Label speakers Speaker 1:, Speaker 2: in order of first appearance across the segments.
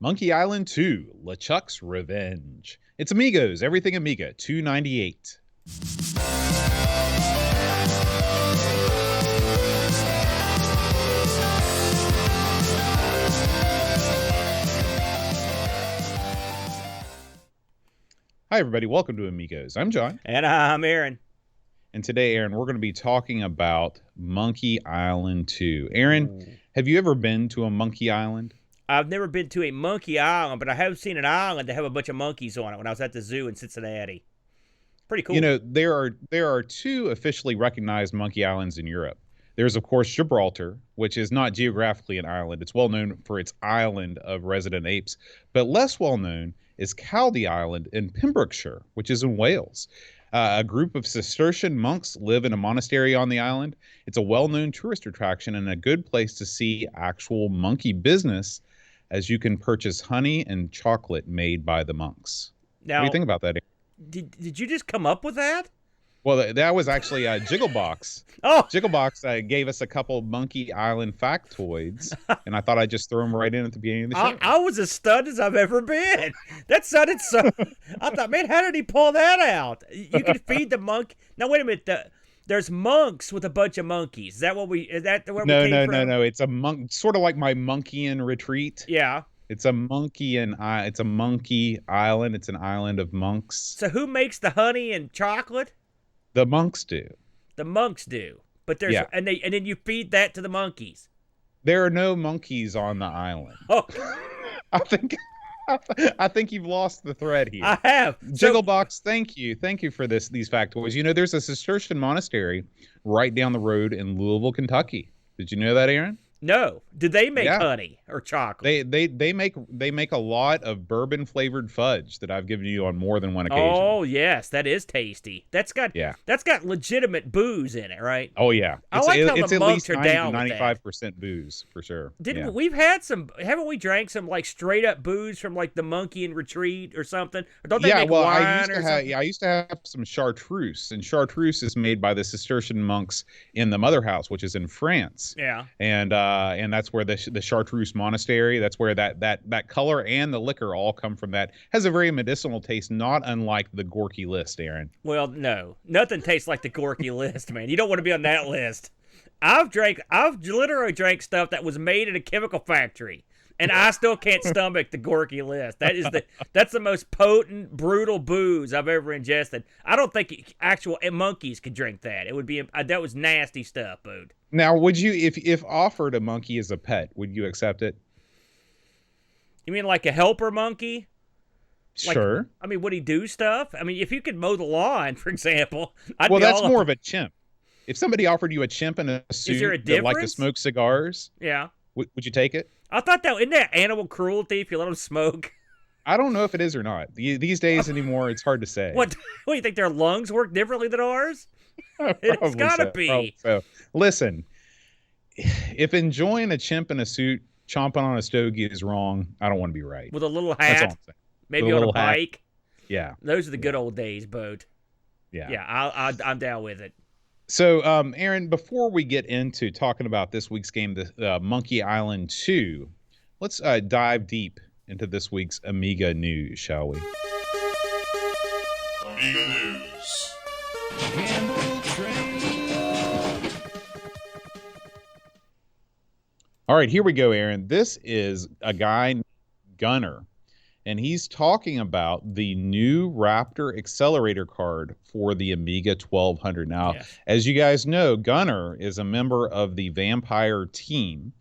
Speaker 1: Monkey Island 2, LeChuck's Revenge. It's Amigos, everything Amiga, $2.98. Hi, everybody. Welcome to Amigos. I'm John.
Speaker 2: And I'm Aaron.
Speaker 1: And today, Aaron, we're going to be talking about Monkey Island 2. Aaron, have you ever been to a Monkey Island?
Speaker 2: I've never been to a monkey island, but I have seen an island that have a bunch of monkeys on it when I was at the zoo in Cincinnati. Pretty cool.
Speaker 1: You know, there are two officially recognized monkey islands in Europe. There's, of course, Gibraltar, which is not geographically an island. It's well known for its island of resident apes, but less well known is Caldey Island in Pembrokeshire, which is in Wales. A group of Cistercian monks live in a monastery on the island. It's a well-known tourist attraction and a good place to see actual monkey business, as you can purchase honey and chocolate made by the monks.
Speaker 2: Now,
Speaker 1: what do you think about that, Aaron?
Speaker 2: Did you just come up with that?
Speaker 1: Well, that was actually Jigglebox.
Speaker 2: Oh,
Speaker 1: Jigglebox gave us a couple Monkey Island factoids, and I thought I'd just throw them right in at the beginning of the show.
Speaker 2: I was as stunned as I've ever been. That sounded so... I thought, man, how did he pull that out? You can feed the monkey... Now, wait a minute. There's monks with a bunch of monkeys. Is that where we came from?
Speaker 1: No. It's a monk, sort of like my Monkeyan retreat.
Speaker 2: Yeah.
Speaker 1: It's a monkey island. It's an island of monks.
Speaker 2: So who makes the honey and chocolate?
Speaker 1: The monks do.
Speaker 2: The monks do. But there's and then you feed that to the monkeys. There
Speaker 1: are no monkeys on the island.
Speaker 2: Oh.
Speaker 1: I think you've lost the thread here.
Speaker 2: I have.
Speaker 1: Jigglebox, thank you for these factoids. You know, there's a Cistercian monastery right down the road in Louisville, Kentucky. Did you know that, Aaron?
Speaker 2: No. Did they make honey or chocolate?
Speaker 1: They make a lot of bourbon flavored fudge that I've given you on more than one occasion.
Speaker 2: Oh yes, that is tasty. That's got legitimate booze in it, right?
Speaker 1: Oh yeah.
Speaker 2: I like how the monks are down
Speaker 1: 95% booze for sure.
Speaker 2: We've had some? Haven't we drank some like straight up booze from like the Monkey in Retreat or something? Or don't they make wine or something?
Speaker 1: I used to have some chartreuse, and chartreuse is made by the Cistercian monks in the Mother House, which is in France.
Speaker 2: Yeah.
Speaker 1: And that's where the Chartreuse Monastery, that's where that color and the liquor all come from. That has a very medicinal taste, not unlike the Gorky list, Aaron.
Speaker 2: Well, no, nothing tastes like the Gorky list, man. You don't want to be on that list. I've literally drank stuff that was made in a chemical factory, and I still can't stomach the Gorky list. That's the most potent, brutal booze I've ever ingested. I don't think actual monkeys could drink that. It would be that was nasty stuff, dude.
Speaker 1: Now, would you, if offered a monkey as a pet, would you accept it?
Speaker 2: You mean like a helper monkey?
Speaker 1: Sure.
Speaker 2: Would he do stuff? I mean, if you could mow the lawn, for example,
Speaker 1: that's more of a chimp. If somebody offered you a chimp in a suit that liked to smoke cigars,
Speaker 2: yeah,
Speaker 1: would you take it?
Speaker 2: I thought isn't that animal cruelty if you let them smoke?
Speaker 1: I don't know if it is or not. These days anymore, it's hard to say.
Speaker 2: What do you think? Their lungs work differently than ours? It's gotta be.
Speaker 1: So. Listen, if enjoying a chimp in a suit, chomping on a stogie is wrong, I don't want to be right.
Speaker 2: With a little hat,
Speaker 1: that's all I'm saying.
Speaker 2: Maybe on a bike.
Speaker 1: Yeah,
Speaker 2: those are the good old days, Boat.
Speaker 1: Yeah,
Speaker 2: I'm down with it.
Speaker 1: So, Aaron, before we get into talking about this week's game, the Monkey Island 2, let's dive deep into this week's Amiga news, shall we?
Speaker 3: Amiga news.
Speaker 1: All right, here we go, Aaron. This is a guy, Gunner, and he's talking about the new Raptor accelerator card for the Amiga 1200. Now, as you guys know, Gunner is a member of the Vampire team,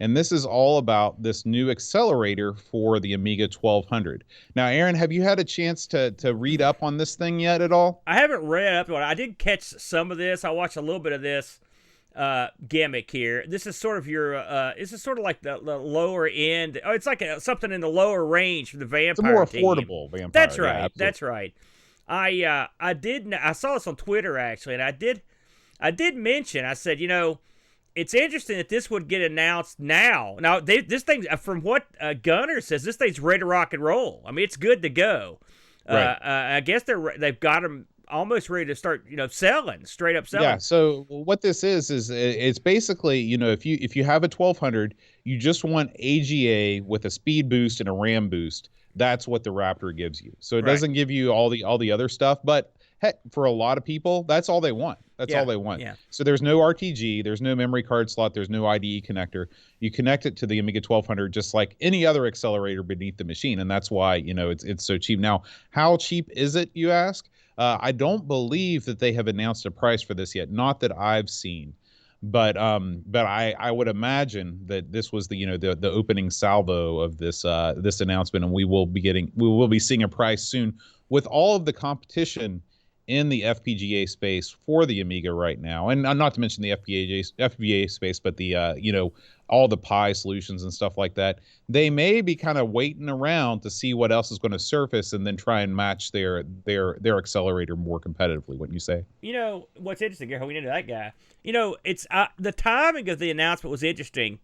Speaker 1: and this is all about this new accelerator for the Amiga 1200. Now, Aaron, have you had a chance to read up on this thing yet at all?
Speaker 2: I haven't read up on it. I did catch some of this. I watched a little bit of this gimmick here. This is sort of this is sort of like the lower end. Oh, it's like something in the lower range for the Vampire
Speaker 1: It's a more
Speaker 2: team.
Speaker 1: affordable Vampire.
Speaker 2: That's right.
Speaker 1: Yeah,
Speaker 2: that's right. I saw this on Twitter actually, and I did mention. I said, it's interesting that this would get announced now. Now, this thing, from what Gunner says, this thing's ready to rock and roll. I mean, it's good to go.
Speaker 1: Right.
Speaker 2: I guess they've got them almost ready to start, selling, straight up selling.
Speaker 1: Yeah. So what this is it's basically, if you have a 1200, you just want AGA with a speed boost and a RAM boost. That's what the Raptor gives you. So it
Speaker 2: Right.
Speaker 1: doesn't give you all the other stuff, but heck, for a lot of people, that's all they want. That's all they want.
Speaker 2: Yeah.
Speaker 1: So there's no RTG, there's no memory card slot, there's no IDE connector. You connect it to the Amiga 1200 just like any other accelerator beneath the machine, and that's why it's so cheap. Now, how cheap is it, you ask? I don't believe that they have announced a price for this yet, not that I've seen. But I would imagine that this was the opening salvo of this announcement, and we will be seeing a price soon with all of the competition in the FPGA space for the Amiga right now, and not to mention the FPGA space, but the all the Pi solutions and stuff like that. They may be kind of waiting around to see what else is going to surface, and then try and match their accelerator more competitively. Wouldn't you say?
Speaker 2: What's interesting here, how we into that guy. It's the timing of the announcement was interesting,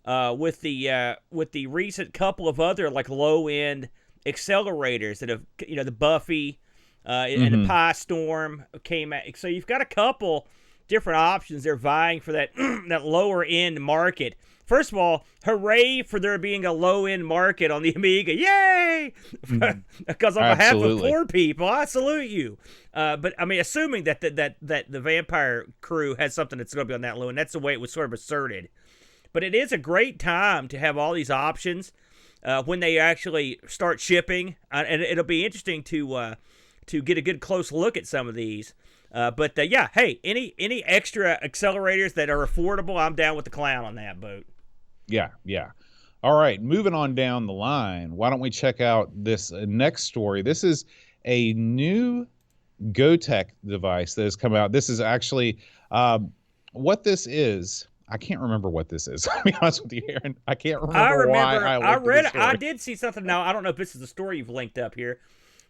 Speaker 2: with the recent couple of other like low end accelerators that have the Buffy. And the Pi Storm came out. So you've got a couple different options. They're vying for that that lower end market. First of all, hooray for there being a low end market on the Amiga! Yay! Because on behalf of poor people, I salute you. But I mean, assuming that the Vampire crew has something that's going to be on that low, and that's the way it was sort of asserted. But it is a great time to have all these options when they actually start shipping, and it'll be interesting to get a good close look at some of these. But hey, any extra accelerators that are affordable, I'm down with the clown on that boat.
Speaker 1: Yeah. All right, moving on down the line. Why don't we check out this next story? This is a new GoTech device that has come out. This is actually what this is. I can't remember what this is. I'll be honest with you, Aaron. I can't remember why I read it.
Speaker 2: I did see something. Now, I don't know if this is the story you've linked up here.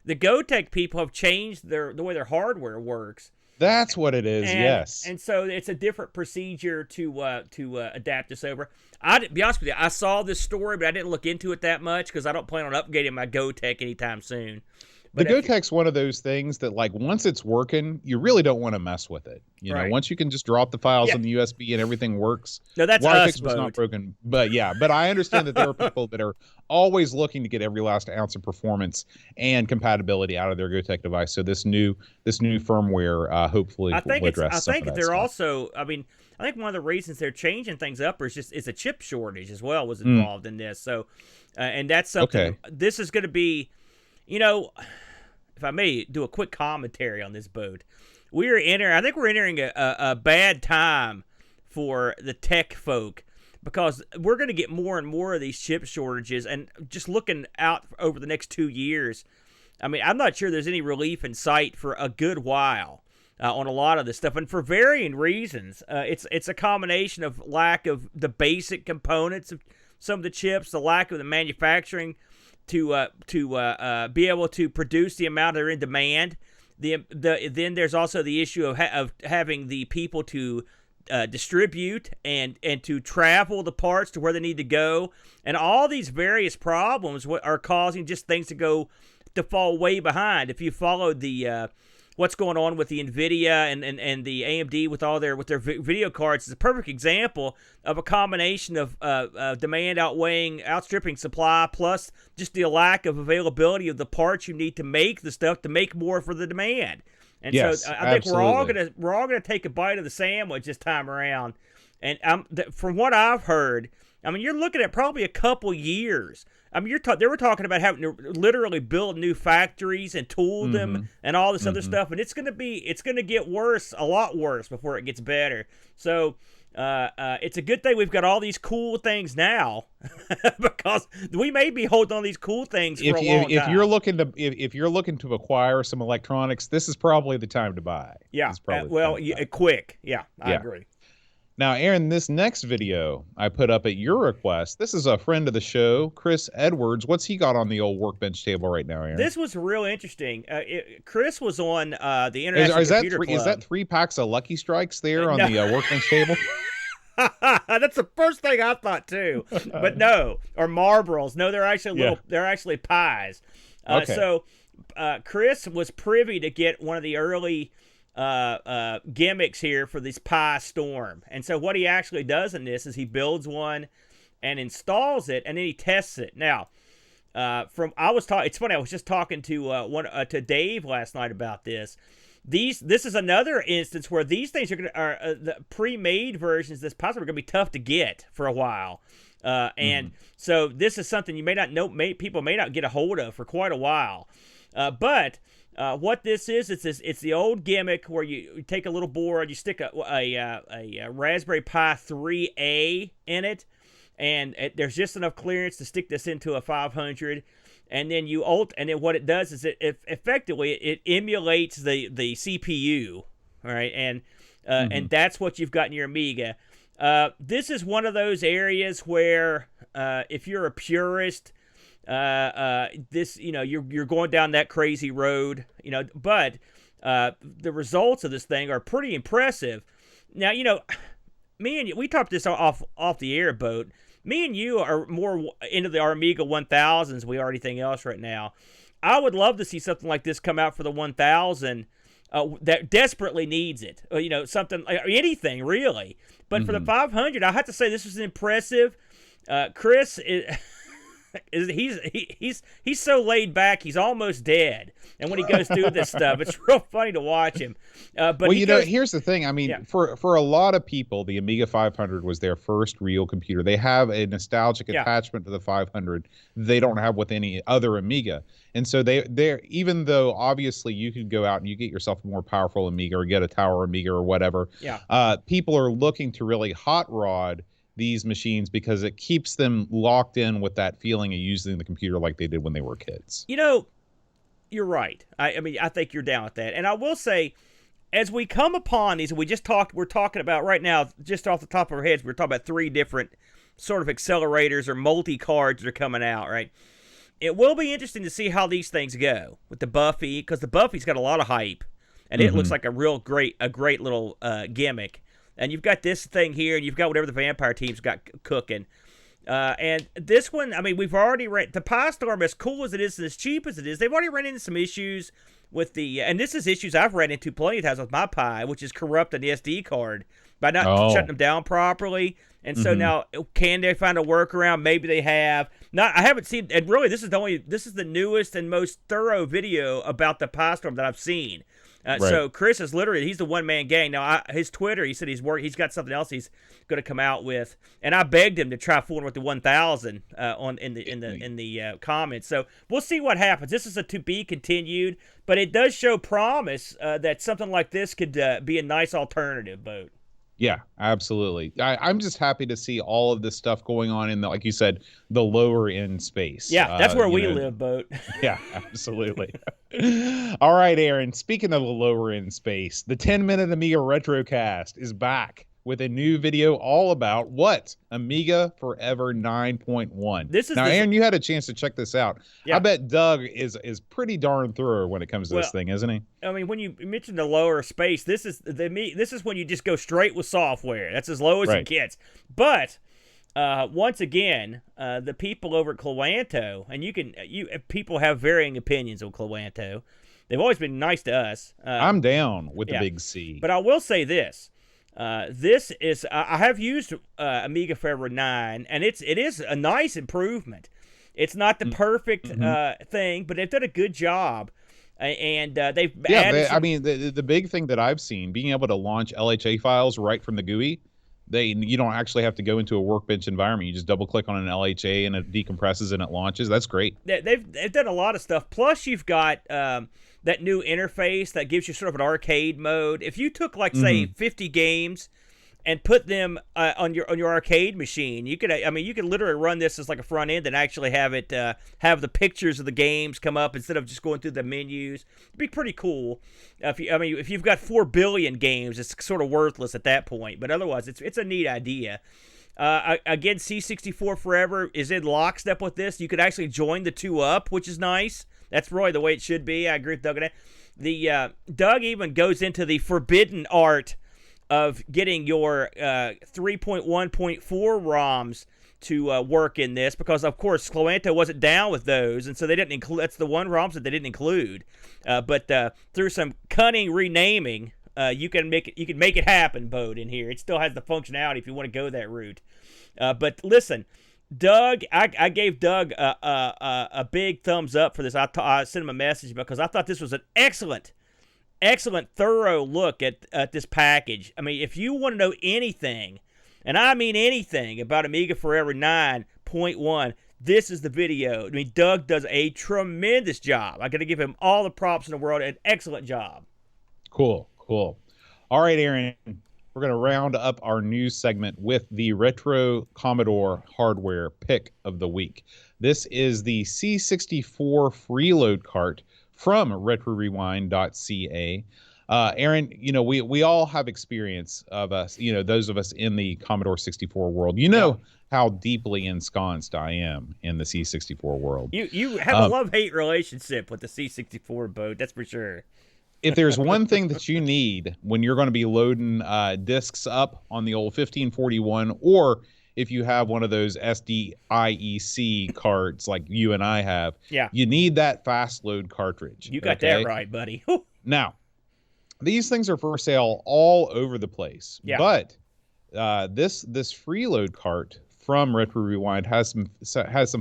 Speaker 2: The GoTech people have changed the way their hardware works.
Speaker 1: That's what it is. Yes.
Speaker 2: And so it's a different procedure to adapt this over. To be honest with you, I saw this story, but I didn't look into it that much because I don't plan on upgrading my GoTech anytime soon.
Speaker 1: But the GoTech's one of those things that, like, once it's working, you really don't want to mess with it. Once you can just drop the files on the USB and everything works.
Speaker 2: No, that's us,
Speaker 1: was not broken. But I understand that there are people that are always looking to get every last ounce of performance and compatibility out of their GoTech device. So this new firmware hopefully will address some of that
Speaker 2: they're
Speaker 1: stuff.
Speaker 2: Also, I think one of the reasons they're changing things up is a chip shortage as well was involved in this. So, and that's something. Okay. This is going to be, if I may do a quick commentary on this boat, I think we're entering a bad time for the tech folk, because we're going to get more and more of these chip shortages, and just looking out over the next 2 years, I mean, I'm not sure there's any relief in sight for a good while on a lot of this stuff, and for varying reasons. It's a combination of lack of the basic components of some of the chips, the lack of the manufacturing to be able to produce the amount that are in demand. Then there's also the issue of having the people to distribute and to travel the parts to where they need to go, and all these various problems are causing just things to fall way behind. If you followed the what's going on with the NVIDIA and the AMD with their video cards, is a perfect example of a combination of demand outstripping supply, plus just the lack of availability of the parts you need to make the stuff to make more for the demand. And
Speaker 1: yes,
Speaker 2: so I think we're all gonna take a bite of the sandwich this time around. And from what I've heard, I mean, you're looking at probably a couple years. I mean, they were talking about having to literally build new factories and tool them and all this other stuff, and it's gonna get worse, a lot worse, before it gets better. So it's a good thing we've got all these cool things now, because we may be holding on these cool things for a long time.
Speaker 1: If you're looking to acquire some electronics, this is probably the time to buy.
Speaker 2: Yeah, quick. Yeah, I agree.
Speaker 1: Now, Aaron, this next video I put up at your request, this is a friend of the show, Chris Edwards. What's he got on the old workbench table right now, Aaron?
Speaker 2: This was real interesting. Chris was on the International Computer Club.
Speaker 1: Is that 3 packs of Lucky Strikes there on the workbench table?
Speaker 2: That's the first thing I thought too. But no, or Marlboros. No, they're actually they're actually pies. Okay. So Chris was privy to get one of the early gimmicks here for this Pi Storm. And so what he actually does in this is he builds one and installs it, and then he tests it. Now, it's funny, I was just talking to to Dave last night about this. This is another instance where these things are the pre-made versions of this Pi Storm are going to be tough to get for a while. And so this is something you may not know, people may not get a hold of for quite a while. But what this is, it's the old gimmick where you take a little board, you stick a Raspberry Pi 3A in it, and there's just enough clearance to stick this into a 500. And then and then what it does is it effectively it emulates the CPU, all right, and that's what you've got in your Amiga. This is one of those areas where if you're a purist, you're going down that crazy road, but the results of this thing are pretty impressive. Now, me and you, we talked this off the air, Boat. Me and you are more into the Amiga 1000s than we are anything else right now. I would love to see something like this come out for the 1000 that desperately needs it. Something, anything really. But for the 500, I have to say this was impressive. Chris he's so laid back, he's almost dead. And when he goes through this stuff, it's real funny to watch him. But
Speaker 1: here's the thing. I mean, for a lot of people, the Amiga 500 was their first real computer. They have a nostalgic attachment to the 500 they don't have with any other Amiga. And so they're even though obviously you could go out and you get yourself a more powerful Amiga or get a Tower Amiga or whatever. People are looking to really hot rod these machines because it keeps them locked in with that feeling of using the computer like they did when they were kids.
Speaker 2: You're right. I mean, I think you're down with that. And I will say, as we come upon these, and we're talking about right now, just off the top of our heads, we're talking about 3 different sort of accelerators or multi-cards that are coming out, right? It will be interesting to see how these things go with the Buffy, because the Buffy's got a lot of hype, and it looks like a great little gimmick. And you've got this thing here, and you've got whatever the Vampire team's got cooking. And this one, I mean, we've already the Pi Storm, as cool as it is and as cheap as it is, they've already run into some issues with and this is issues I've ran into plenty of times with my Pi, which is corrupting the SD card by not shutting them down properly. And so now, can they find a workaround? Maybe they have. I haven't seen, and really, this is the newest and most thorough video about the Pi Storm that I've seen. So Chris is he's the one-man gang. Now, his Twitter, he said he's got something else he's going to come out with, and I begged him to try fooling with the 1000 in the comments. So we'll see what happens. This is a to be continued, but it does show promise that something like this could be a nice alternative, Boat.
Speaker 1: Yeah, absolutely. I'm just happy to see all of this stuff going on in like you said, the lower end space.
Speaker 2: Yeah, that's where we live, Boat.
Speaker 1: Yeah, absolutely. All right, Aaron, speaking of the lower end space, the 10-minute Amiga Retrocast is back with a new video all about what? Amiga Forever 9.1. Aaron, you had a chance to check this out. Yeah. I bet Doug is pretty darn thorough when it comes to this thing, isn't he?
Speaker 2: I mean, when you mentioned the lower space, this is when you just go straight with software. That's as low as it gets. But once again, the people over at Cloanto, and people have varying opinions on Cloanto. They've always been nice to us.
Speaker 1: I'm down with the big C.
Speaker 2: But I will say this. This is I have used Amiga Forever 9, and it is a nice improvement. It's not the perfect thing, but they've done a good job, and they've added
Speaker 1: I mean, the big thing that I've seen, being able to launch LHA files right from the GUI, you don't actually have to go into a Workbench environment. You just double click on an LHA and it decompresses and it launches. That's great.
Speaker 2: They've done a lot of stuff. Plus, you've got that new interface that gives you sort of an arcade mode. If you took, like, say, 50 games and put them on your arcade machine, you could literally run this as like a front end and actually have it have the pictures of the games come up instead of just going through the menus. It'd be pretty cool. If you've got 4 billion games, it's sort of worthless at that point. But otherwise, it's a neat idea. Again, C64 Forever is in lockstep with this. You could actually join the two up, which is nice. That's really the way it should be. I agree with Doug on that. Doug even goes into the forbidden art of getting your 3.1.4 ROMs to work in this because, of course, Cloanto wasn't down with those, and so they didn't include. That's the one ROMs that they didn't include. But through some cunning renaming, you can make it happen. Bode in here, it still has the functionality if you want to go that route. But listen, Doug, I gave Doug a big thumbs up for this. I sent him a message because I thought this was an excellent, thorough look at this package. I mean, if you want to know anything, and I mean anything, about Amiga Forever 9.1, this is the video. I mean, Doug does a tremendous job. I got to give him all the props in the world. An excellent job.
Speaker 1: Cool. All right, Aaron, we're going to round up our news segment with the Retro Commodore hardware pick of the week. This is the C64 freeload cart from RetroRewind.ca. Aaron, we all have experience of us, those of us in the Commodore 64 world. How deeply ensconced I am in the C64 world.
Speaker 2: You have a love-hate relationship with the C64 boat, that's for sure.
Speaker 1: If there's one thing that you need when you're going to be loading discs up on the old 1541, or if you have one of those SDIEC cards like you and I have, you need that fast load cartridge.
Speaker 2: You got that right, buddy.
Speaker 1: Now, these things are for sale all over the place.
Speaker 2: Yeah.
Speaker 1: But this freeload cart from Retro Rewind has some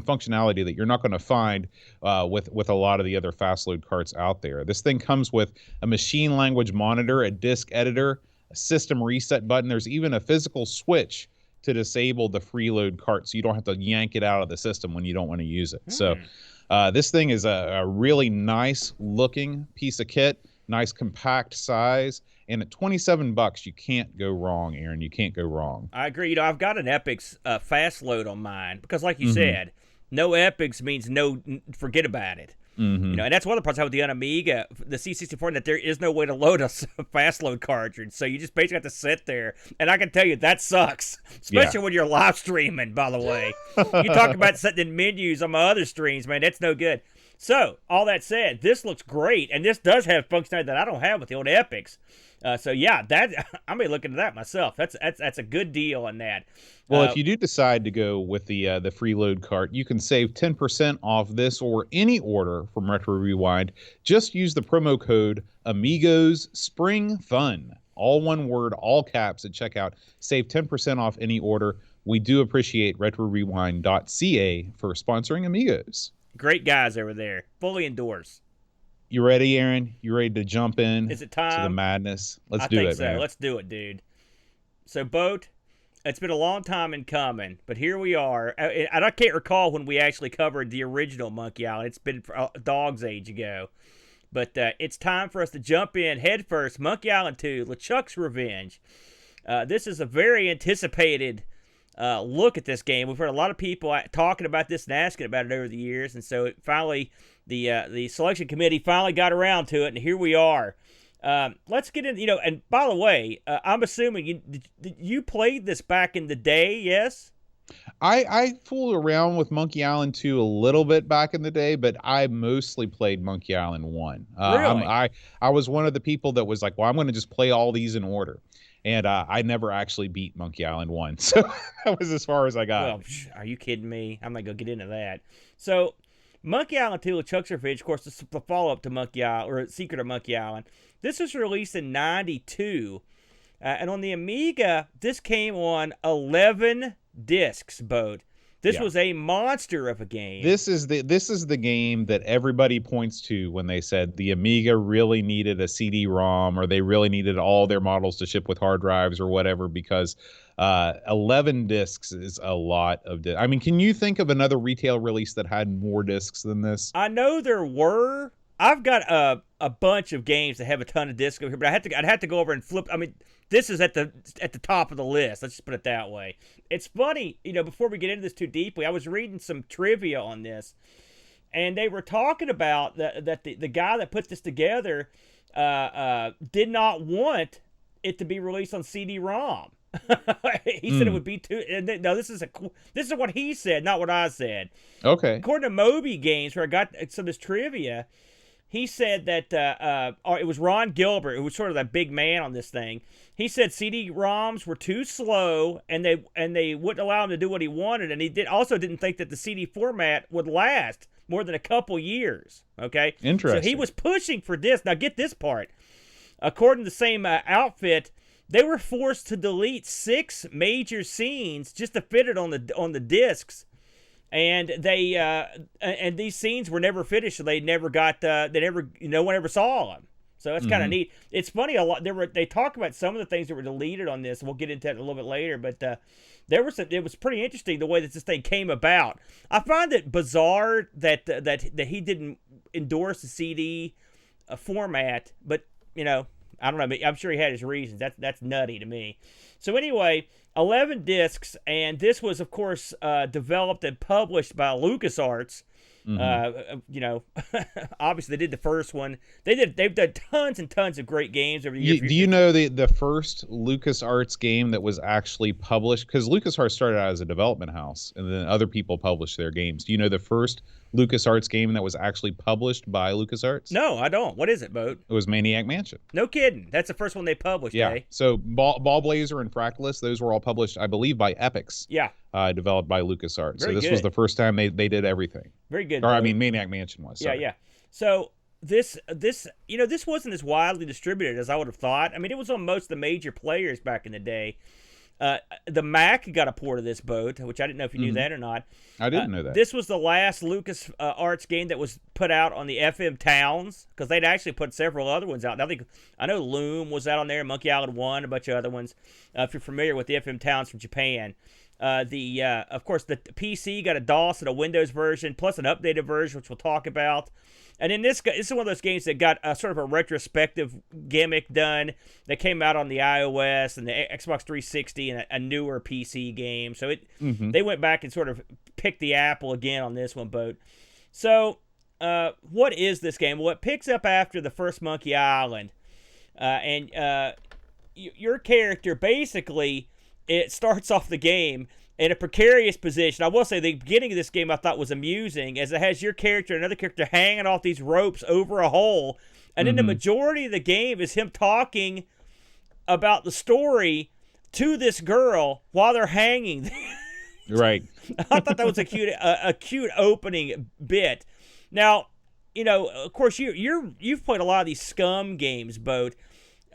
Speaker 1: functionality that you're not going to find with a lot of the other fast load carts out there. This thing comes with a machine language monitor, a disk editor, a system reset button. There's even a physical switch to disable the freeload cart, so you don't have to yank it out of the system when you don't want to use it. So this thing is a really nice looking piece of kit, nice compact size. And at $27, you can't go wrong, Aaron. You can't go wrong.
Speaker 2: I agree. I've got an Epix fast load on mine because, like you said, no Epix means no. Forget about it. And that's one of the parts I have with the Amiga, the C64, that there is no way to load a fast load cartridge. So you just basically have to sit there. And I can tell you that sucks, especially when you're live streaming. By the way, you talk about setting in menus on my other streams, man. That's no good. So all that said, this looks great, and this does have functionality that I don't have with the old Epix. So yeah, I may look into that myself. That's a good deal on that.
Speaker 1: Well, if you do decide to go with the freeload cart, you can save 10% off this or any order from Retro Rewind. Just use the promo code Amigos Spring Fun, all one word, all caps at checkout. Save 10% off any order. We do appreciate RetroRewind.ca for sponsoring Amigos.
Speaker 2: Great guys over there, fully endorse.
Speaker 1: You ready, Aaron? You ready to jump in?
Speaker 2: Is it time?
Speaker 1: To the madness? Let's do
Speaker 2: it,
Speaker 1: man. I think so.
Speaker 2: Let's do it, dude. So, Boat, it's been a long time in coming, but here we are. And I can't recall when we actually covered the original Monkey Island. It's been a dog's age ago. But it's time for us to jump in head first. Monkey Island 2, LeChuck's Revenge. This is a very anticipated look at this game. We've heard a lot of people talking about this and asking about it over the years, and so finally the selection committee finally got around to it, and here we are. Let's get in, and by the way, I'm assuming you played this back in the day, yes?
Speaker 1: I fooled around with Monkey Island 2 a little bit back in the day, but I mostly played Monkey Island 1.
Speaker 2: Really?
Speaker 1: I was one of the people that was like, well, I'm going to just play all these in order. And I never actually beat Monkey Island 1. So that was as far as I got.
Speaker 2: Well, are you kidding me? I'm not going to get into that. So Monkey Island 2, LeChuck's Revenge, of course, is the follow-up to Monkey Island, or Secret of Monkey Island. This was released in 92. And on the Amiga, this came on 11 discs, Boat. This was a monster of a game.
Speaker 1: This is the game that everybody points to when they said the Amiga really needed a CD-ROM, or they really needed all their models to ship with hard drives or whatever, because 11 discs is a lot of discs. I mean, can you think of another retail release that had more discs than this?
Speaker 2: I know there were. I've got a bunch of games that have a ton of discs over here, but I'd have to go over and flip. I mean, this is at the top of the list. Let's just put it that way. It's funny, before we get into this too deeply, I was reading some trivia on this, and they were talking about that the guy that put this together did not want it to be released on CD-ROM. He said it would be too. And no, this is what he said, not what I said.
Speaker 1: Okay.
Speaker 2: According to Moby Games, where I got some of this trivia, he said that it was Ron Gilbert, who was sort of that big man on this thing. He said CD-ROMs were too slow, and they wouldn't allow him to do what he wanted, and he didn't think that the CD format would last more than a couple years. Okay,
Speaker 1: Interesting.
Speaker 2: So he was pushing for this. Now get this part. According to the same outfit, they were forced to delete 6 major scenes just to fit it on the discs. And and these scenes were never finished, so they never got no one ever saw them. So that's kind of neat. It's funny, a lot they talk about some of the things that were deleted on this, and we'll get into that a little bit later, but it was pretty interesting the way that this thing came about. I find it bizarre that he didn't endorse the CD format, but I don't know, I'm sure he had his reasons. That's nutty to me. So anyway, 11 discs, and this was, of course, developed and published by LucasArts. Obviously they did the first one. They've done tons and tons of great games over the years.
Speaker 1: Do you know the first LucasArts game that was actually published? Because LucasArts started out as a development house, and then other people published their games. Do you know the first LucasArts game that was actually published by LucasArts?
Speaker 2: No, I don't. What is it, Boat?
Speaker 1: It was Maniac Mansion.
Speaker 2: No kidding. That's the first one they published,
Speaker 1: Yeah.
Speaker 2: eh?
Speaker 1: So Ball Blazer and Fractalus, those were all published, I believe, by Epix.
Speaker 2: Yeah.
Speaker 1: Developed by LucasArts.
Speaker 2: Very
Speaker 1: so this
Speaker 2: good.
Speaker 1: was the first time they did everything.
Speaker 2: Very good.
Speaker 1: Or,
Speaker 2: Boat.
Speaker 1: I mean, Maniac Mansion was. Sorry.
Speaker 2: Yeah. So this wasn't as widely distributed as I would have thought. I mean, it was on most of the major players back in the day. The Mac got a port of this, Boat, which I didn't know if you knew that or not.
Speaker 1: I didn't know that.
Speaker 2: This was the last LucasArts game that was put out on the FM Towns, because they'd actually put several other ones out. I know Loom was out on there, Monkey Island 1, a bunch of other ones. If you're familiar with the FM Towns from Japan. Of course, the PC got a DOS and a Windows version, plus an updated version, which we'll talk about. And then this is one of those games that got a sort of a retrospective gimmick done that came out on the iOS and the Xbox 360 and a newer PC game. So they went back and sort of picked the apple again on this one, Boat. So what is this game? Well, it picks up after the first Monkey Island. Your character, basically, it starts off the game in a precarious position. I will say the beginning of this game I thought was amusing, as it has your character and another character hanging off these ropes over a hole. And then the majority of the game is him talking about the story to this girl while they're hanging.
Speaker 1: Right.
Speaker 2: I thought that was a cute opening bit. Now, of course, you've played a lot of these Scum games, Boat.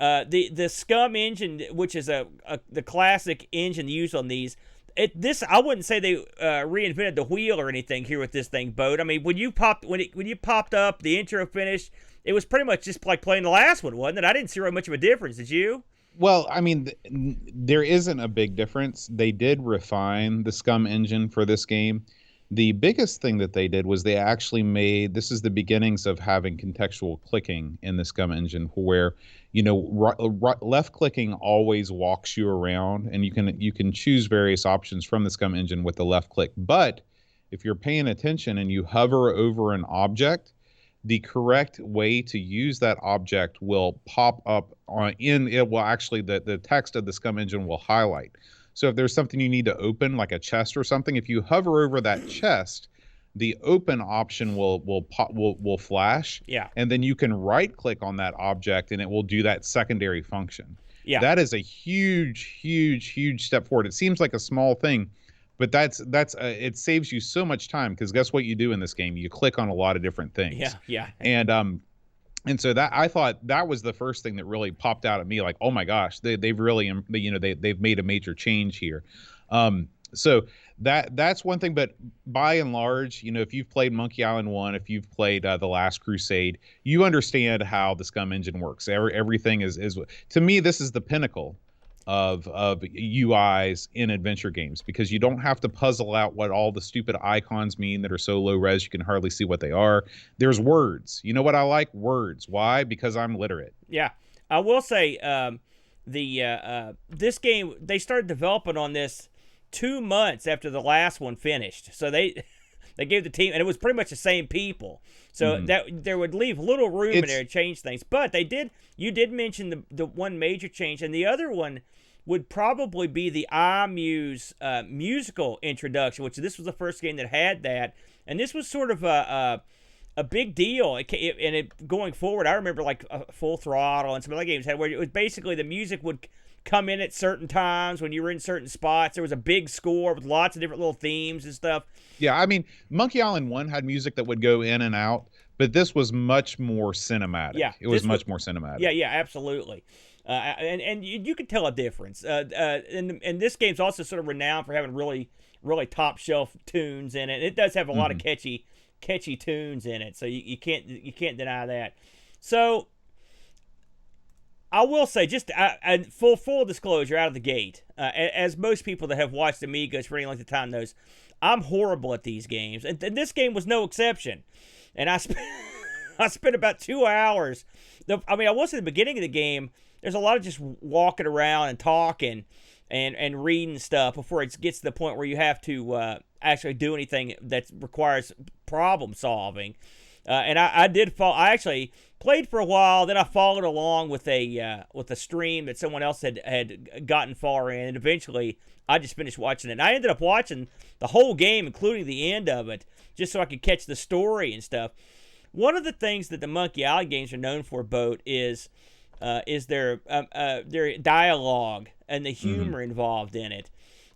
Speaker 2: The Scum engine, which is the classic engine used on these. I wouldn't say they reinvented the wheel or anything here with this thing, Boat. I mean, when you popped up, the intro finished, it was pretty much just like playing the last one, wasn't it? I didn't see very much of a difference. Did you?
Speaker 1: Well, I mean, there isn't a big difference. They did refine the Scum engine for this game. The biggest thing that they did was they actually this is the beginnings of having contextual clicking in the Scum engine, where left clicking always walks you around, and you can choose various options from the Scum engine with the left click. But if you're paying attention and you hover over an object, the correct way to use that object will pop up the text of the Scum engine will highlight. So if there's something you need to open, like a chest or something, if you hover over that chest, the open option will flash.
Speaker 2: Yeah.
Speaker 1: And then you can right click on that object and it will do that secondary function.
Speaker 2: Yeah.
Speaker 1: That is a huge step forward. It seems like a small thing, but it saves you so much time, because guess what you do in this game? You click on a lot of different things.
Speaker 2: Yeah.
Speaker 1: And so that, I thought that was the first thing that really popped out at me, like, oh my gosh, they've really, they've made a major change here. So that's one thing. But by and large, if you've played Monkey Island 1, if you've played The Last Crusade, you understand how the Scum engine works. Everything is to me, this is the pinnacle of UIs in adventure games, because you don't have to puzzle out what all the stupid icons mean that are so low res you can hardly see what they are. There's words. You know what I like? Words. Why? Because I'm literate.
Speaker 2: Yeah. I will say this game, they started developing on this 2 months after the last one finished. So they gave the team, and it was pretty much the same people. So that there would leave little room in there to change things. But you did mention the one major change, and the other one would probably be the iMuse musical introduction, which this was the first game that had that. And this was sort of a big deal. Going forward, I remember like Full Throttle and some other games had where it was basically the music would come in at certain times when you were in certain spots. There was a big score with lots of different little themes and stuff.
Speaker 1: Yeah, I mean, Monkey Island 1 had music that would go in and out, but this was much more cinematic.
Speaker 2: Yeah,
Speaker 1: it was much more cinematic.
Speaker 2: Yeah, absolutely. And you can tell a difference. And this game's also sort of renowned for having really top shelf tunes in it. It does have a lot of catchy tunes in it, so you can't deny that. So I will say, just full disclosure out of the gate, as most people that have watched Amigos for any length of time knows, I'm horrible at these games, and this game was no exception. And I spent about 2 hours. I mean, I was at the beginning of the game. There's a lot of just walking around and talking and reading stuff before it gets to the point where you have to actually do anything that requires problem solving. And I did fall. I actually played for a while. Then I followed along with a stream that someone else had gotten far in, and eventually I just finished watching it. And I ended up watching the whole game, including the end of it, just so I could catch the story and stuff. One of the things that the Monkey Island games are known for, Boat, is their dialogue and the humor involved in it.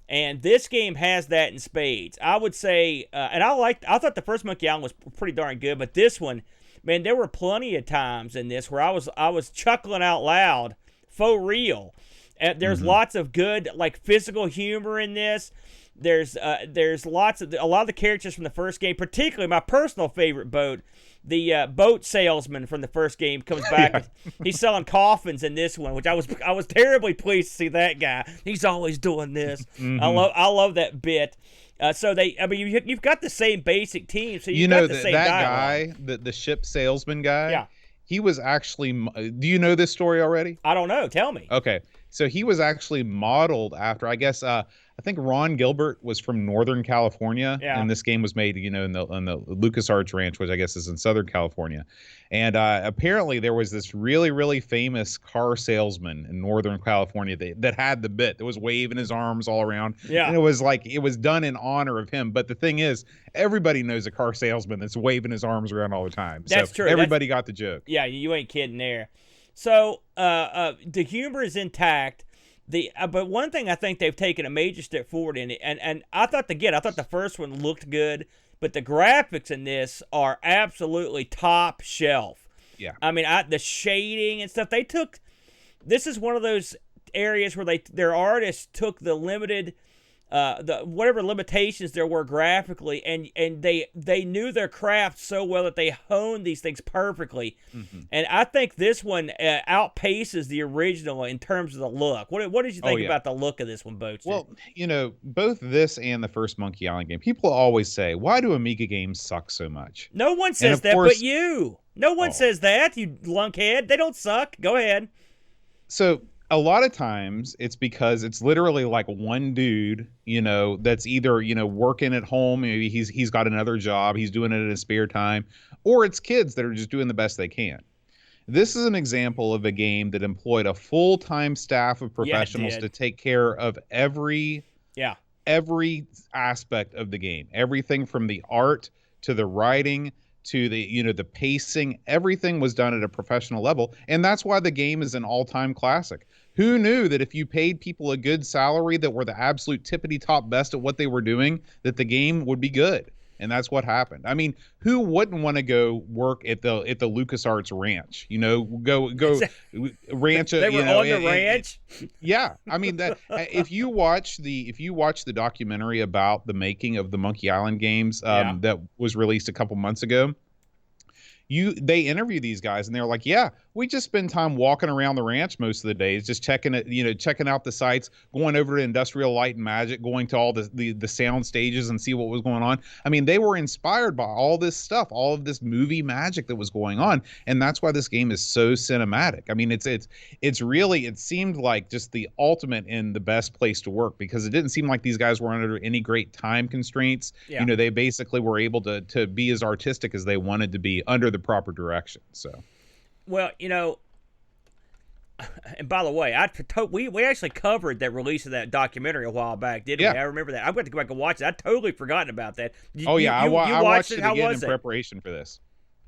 Speaker 2: And this game has that in spades. I would say, and I thought the first Monkey Island was pretty darn good, but this one, man, there were plenty of times in this where I was chuckling out loud, for real. There's lots of good, like, physical humor in this. There's a lot of the characters from the first game, particularly my personal favorite, Boat. The boat salesman from the first game comes back.
Speaker 1: Yeah.
Speaker 2: He's selling coffins in this one, which I was terribly pleased to see that guy. He's always doing this. I love that bit. You've got the same basic team, so you've got the same dialogue.
Speaker 1: Guy, the ship salesman guy.
Speaker 2: Yeah.
Speaker 1: He was actually. Do you know this story already?
Speaker 2: I don't know. Tell me.
Speaker 1: Okay, so he was actually modeled after, I guess. I think Ron Gilbert was from Northern California, and this game was made, in the LucasArts ranch, which I guess is in Southern California. And apparently there was this really, really famous car salesman in Northern California that had the bit that was waving his arms all around.
Speaker 2: Yeah.
Speaker 1: And it was done in honor of him. But the thing is, everybody knows a car salesman that's waving his arms around all the time.
Speaker 2: That's true.
Speaker 1: Everybody got the joke.
Speaker 2: Yeah, you ain't kidding there. So the humor is intact. But one thing I think they've taken a major step forward in it, and I thought the first one looked good, but the graphics in this are absolutely top shelf.
Speaker 1: Yeah.
Speaker 2: I mean, the shading and stuff, this is one of those areas where their artists took the limited, whatever limitations there were graphically, and they knew their craft so well that they honed these things perfectly. And I think this one outpaces the original in terms of the look. What did you think about the look of this one, Boats?
Speaker 1: Well, both this and the first Monkey Island game, people always say, why do Amiga games suck so much?
Speaker 2: No one says that, but you. No one says that, you lunkhead. They don't suck. Go ahead.
Speaker 1: So a lot of times it's because it's literally like one dude, that's either, working at home. Maybe he's got another job. He's doing it in his spare time, or it's kids that are just doing the best they can. This is an example of a game that employed a full-time staff of professionals to take care of every aspect of the game. Everything from the art to the writing to the pacing, everything was done at a professional level. And that's why the game is an all-time classic. Who knew that if you paid people a good salary that were the absolute tippity top best at what they were doing, that the game would be good? And that's what happened. I mean, who wouldn't want to go work at the LucasArts ranch? Go ranch.
Speaker 2: They were on the ranch.
Speaker 1: Yeah, I mean that. If you watch the documentary about the making of the Monkey Island games that was released a couple months ago, they interview these guys and they're like, yeah, we just spend time walking around the ranch most of the days, just checking out the sites, going over to Industrial Light and Magic, going to all the sound stages and see what was going on. I mean, they were inspired by all this stuff, all of this movie magic that was going on, and that's why this game is so cinematic. I mean, it seemed like just the ultimate in the best place to work, because it didn't seem like these guys were under any great time constraints. Yeah. They basically were able to be as artistic as they wanted to be under the proper direction. So.
Speaker 2: Well, and by the way, we actually covered that release of that documentary a while back, didn't we? I remember that. I'm going to go back and watch it. I'd totally forgotten about that.
Speaker 1: I watched it again in preparation for this.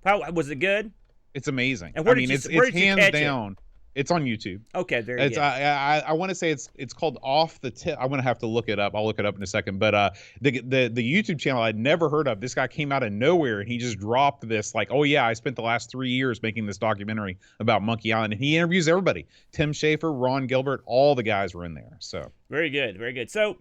Speaker 2: How was it good?
Speaker 1: It's amazing.
Speaker 2: And where
Speaker 1: I
Speaker 2: did
Speaker 1: mean,
Speaker 2: you,
Speaker 1: it's
Speaker 2: where did you
Speaker 1: hands
Speaker 2: catch
Speaker 1: down. It's on YouTube.
Speaker 2: Okay, very
Speaker 1: It's
Speaker 2: good.
Speaker 1: I want to say it's called Off the Tip. I'm gonna have to look it up. I'll look it up in a second. But the YouTube channel I'd never heard of. This guy came out of nowhere and he just dropped this like, oh yeah, I spent the last 3 years making this documentary about Monkey Island, and he interviews everybody. Tim Schafer, Ron Gilbert, all the guys were in there. So
Speaker 2: very good, very good. So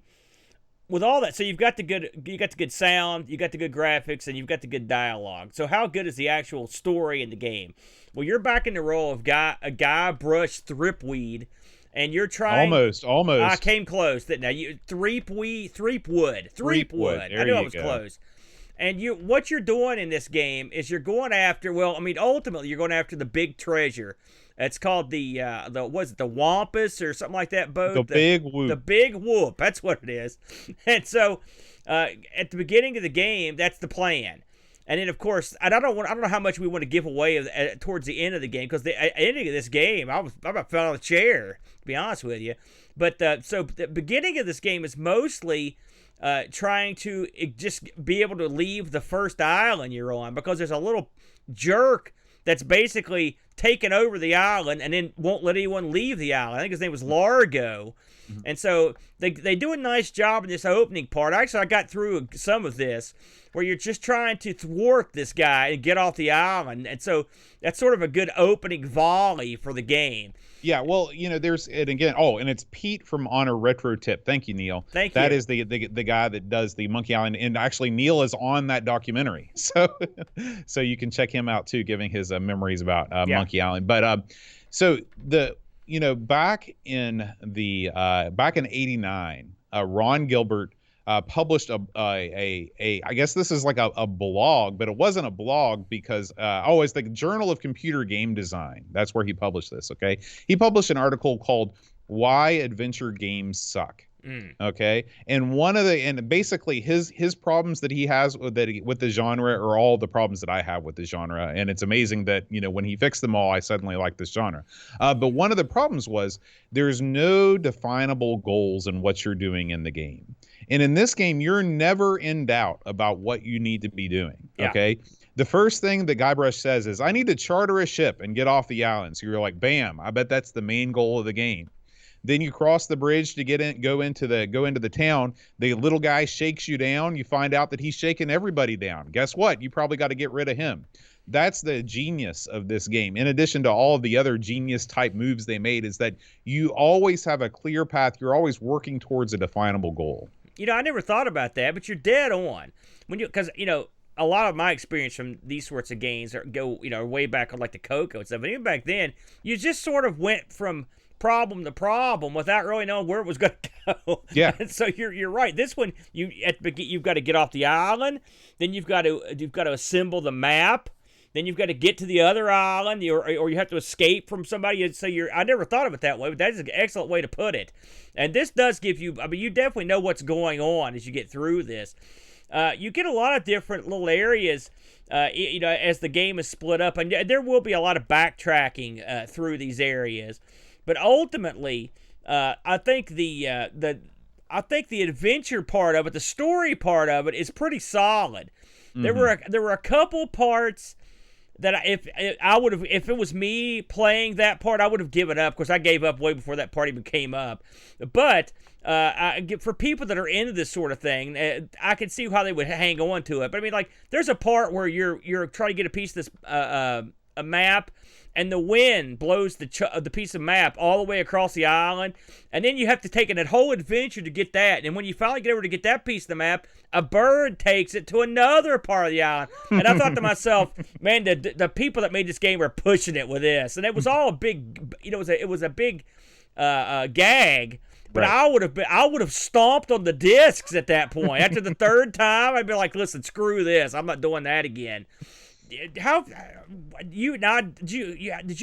Speaker 2: with all that, so you got the good sound, you got the good graphics, and you've got the good dialogue. So how good is the actual story in the game? Well, you're back in the role of a Guybrush Threepweed, and you're trying.
Speaker 1: Almost.
Speaker 2: I came close, didn't I? Threepwood. I knew I was close. And what you're doing in this game is you're going after. Well, I mean, ultimately, you're going after the big treasure. It's called the Wampus or something like that boat.
Speaker 1: The Big Whoop.
Speaker 2: The Big Whoop. That's what it is. And so, at the beginning of the game, that's the plan. And then, of course, I don't know how much we want to give away towards the end of the game, because the ending of this game, I about fell out of the chair, to be honest with you. But so the beginning of this game is mostly trying to just be able to leave the first island you're on, because there's a little jerk that's basically taken over the island and then won't let anyone leave the island. I think his name was Largo. Mm-hmm. And so they do a nice job in this opening part. Actually, I got through some of this where you're just trying to thwart this guy and get off the island. And so that's sort of a good opening volley for the game.
Speaker 1: Yeah, well, there's it again. Oh, and it's Pete from Honor Retro Tip. Thank you, Neil.
Speaker 2: Thank you.
Speaker 1: That is the guy that does the Monkey Island, and actually Neil is on that documentary, so you can check him out too, giving his memories about Monkey Island. But so back in '89, Ron Gilbert published I guess this is like a blog, but it wasn't a blog because it's the Journal of Computer Game Design. That's where he published this. Okay, he published an article called "Why Adventure Games Suck." Okay, and basically his problems that he has with the genre are all the problems that I have with the genre, and it's amazing that when he fixed them all, I suddenly like this genre. But one of the problems was there's no definable goals in what you're doing in the game. And in this game, you're never in doubt about what you need to be doing.
Speaker 2: Yeah.
Speaker 1: Okay. The first thing that Guybrush says is, I need to charter a ship and get off the island. So you're like, bam, I bet that's the main goal of the game. Then you cross the bridge to go into the town. The little guy shakes you down. You find out that he's shaking everybody down. Guess what? You probably got to get rid of him. That's the genius of this game. In addition to all of the other genius type moves they made, is that you always have a clear path. You're always working towards a definable goal.
Speaker 2: I never thought about that, but you're dead on. Because a lot of my experience from these sorts of games go way back on like the Coco and stuff. But even back then, you just sort of went from problem to problem without really knowing where it was going to go.
Speaker 1: Yeah.
Speaker 2: And so you're right. This one, you've got to get off the island, then you've got to assemble the map. Then you've got to get to the other island, or you have to escape from somebody. So I never thought of it that way, but that is an excellent way to put it. And this does give you, you definitely know what's going on as you get through this. You get a lot of different little areas, as the game is split up, and there will be a lot of backtracking through these areas. But ultimately, I think the adventure part of it, the story part of it, is pretty solid. Mm-hmm. There were a couple parts that if it was me playing that part, I would have given up. Of course, I gave up way before that part even came up. But for people that are into this sort of thing, I can see how they would hang on to it. But I mean, like, there's a part where you're trying to get a piece of this a map, and the wind blows the piece of map all the way across the island, and then you have to take that whole adventure to get that. And when you finally get over to get that piece of the map, a bird takes it to another part of the island. And I thought to myself, man, the people that made this game were pushing it with this, and it was all a big, it was a big gag. But right. I would have stomped on the discs at that point. After the third time, I'd be like, listen, screw this. I'm not doing that again. Did you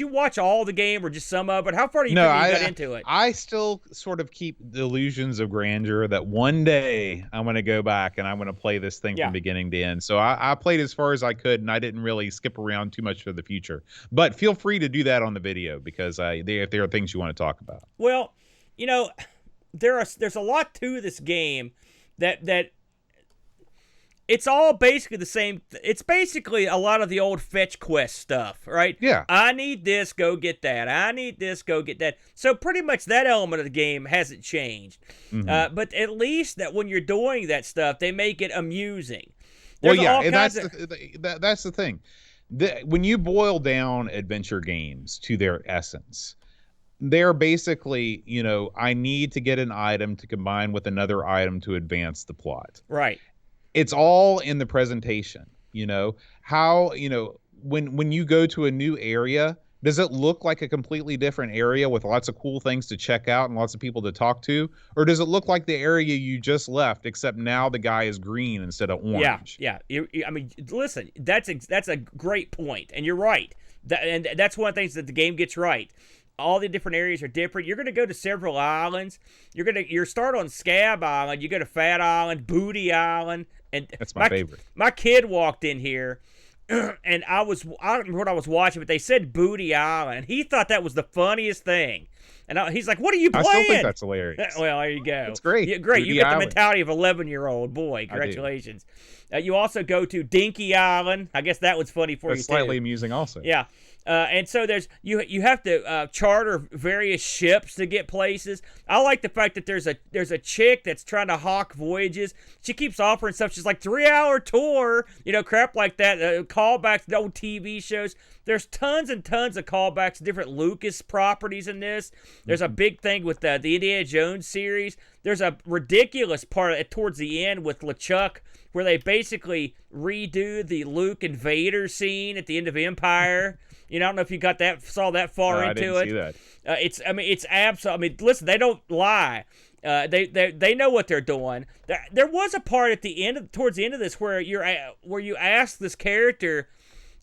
Speaker 2: watch all the game or just some of it? How far do you think you got into it?
Speaker 1: I still sort of keep delusions of grandeur that one day I'm going to go back and I'm going to play this thing from beginning to end. So I played as far as I could, and I didn't really skip around too much for the future. But feel free to do that on the video, because if there are things you want to talk about.
Speaker 2: Well, there's a lot to this game that it's all basically the same. It's basically a lot of the old fetch quest stuff, right?
Speaker 1: Yeah.
Speaker 2: I need this, go get that. I need this, go get that. So pretty much that element of the game hasn't changed. But at least that when you're doing that stuff, they make it amusing.
Speaker 1: Well, yeah, and that's the thing. When you boil down adventure games to their essence, they're basically, I need to get an item to combine with another item to advance the plot.
Speaker 2: Right.
Speaker 1: It's all in the presentation, how, when you go to a new area, does it look like a completely different area with lots of cool things to check out and lots of people to talk to? Or does it look like the area you just left, except now the guy is green instead of orange?
Speaker 2: Yeah. I mean, listen, that's a great point, and you're right. And that's one of the things that the game gets right. All the different areas are different. You're going to go to several islands. You start on Scabb Island. You go to Fat Island, Booty Island, and
Speaker 1: that's my favorite.
Speaker 2: My kid walked in here. And I don't remember what I was watching, but they said Booty Island. He thought that was the funniest thing. And he's like, what are you playing?
Speaker 1: I still think that's hilarious.
Speaker 2: Well, there you go.
Speaker 1: It's great.
Speaker 2: Yeah, great.
Speaker 1: Booty
Speaker 2: You get
Speaker 1: Island.
Speaker 2: the mentality of 11-year-old boy. Congratulations. You also go to Dinky Island. I guess that was funny for you, too.
Speaker 1: Slightly amusing also.
Speaker 2: Yeah. And so you have to charter various ships to get places. I like the fact that there's a chick that's trying to hawk voyages. She keeps offering stuff. She's like 3-hour tour, crap like that. Callbacks to old TV shows. There's tons and tons of callbacks to different Lucas properties in this. There's a big thing with the Indiana Jones series. There's a ridiculous part towards the end with LeChuck where they basically redo the Luke and Vader scene at the end of Empire. I don't know if you saw that far into it.
Speaker 1: I didn't see that.
Speaker 2: It's absolutely. Listen, they don't lie. They know what they're doing. There was a part at the end, towards the end of this, where you ask this character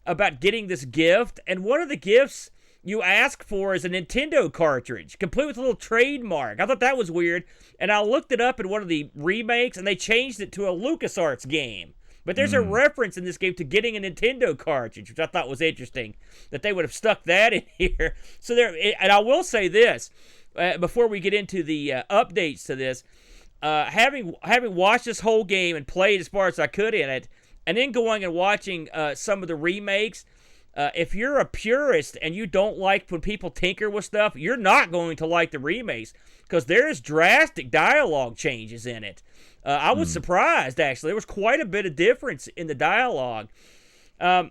Speaker 2: about getting this gift, and one of the gifts you ask for is a Nintendo cartridge, complete with a little trademark. I thought that was weird, and I looked it up in one of the remakes, and they changed it to a LucasArts game. But there's a reference in this game to getting a Nintendo cartridge, which I thought was interesting, that they would have stuck that in here. So and I will say this, before we get into the updates to this, having watched this whole game and played as far as I could in it, and then going and watching some of the remakes, if you're a purist and you don't like when people tinker with stuff, you're not going to like the remakes, because there's drastic dialogue changes in it. I was surprised, actually. There was quite a bit of difference in the dialogue. Of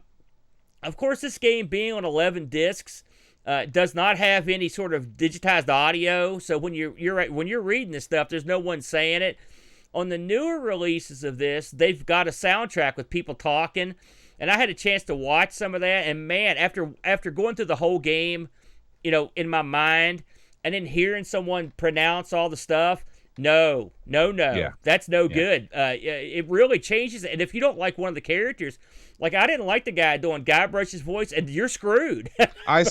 Speaker 2: course, this game being on 11 discs does not have any sort of digitized audio, so when you're reading this stuff, there's no one saying it. On the newer releases of this, they've got a soundtrack with people talking, and I had a chance to watch some of that, and man, after going through the whole game, in my mind, and then hearing someone pronounce all the stuff, no. Yeah. That's no good. It really changes it. And if you don't like one of the characters, like I didn't like the guy doing Guybrush's voice, and you're screwed.
Speaker 1: I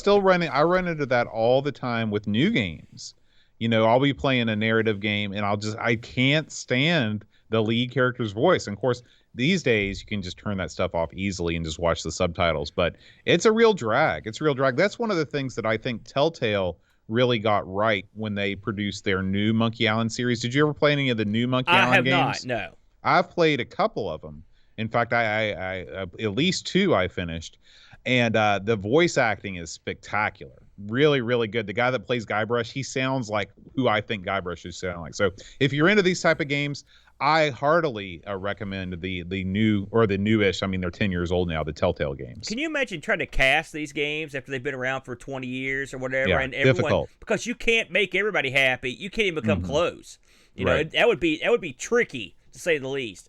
Speaker 1: run into that all the time with new games. I'll be playing a narrative game and I can't stand the lead character's voice. And of course, these days you can just turn that stuff off easily and just watch the subtitles, but it's a real drag. That's one of the things that I think Telltale really got right when they produced their new Monkey Island series. Did you ever play any of the new Monkey Island games?
Speaker 2: I have not, no.
Speaker 1: I've played a couple of them. In fact, I at least 2 I finished. And the voice acting is spectacular. Really, really good. The guy that plays Guybrush, he sounds like who I think Guybrush should sound like. So if you're into these type of games, I heartily recommend the new, or the newish, I mean, they're 10 years old now, the Telltale games.
Speaker 2: Can you imagine trying to cast these games after they've been around for 20 years or whatever?
Speaker 1: Yeah,
Speaker 2: and everyone,
Speaker 1: difficult.
Speaker 2: Because you can't make everybody happy. You can't even come close.
Speaker 1: Right.
Speaker 2: That would be tricky, to say the least.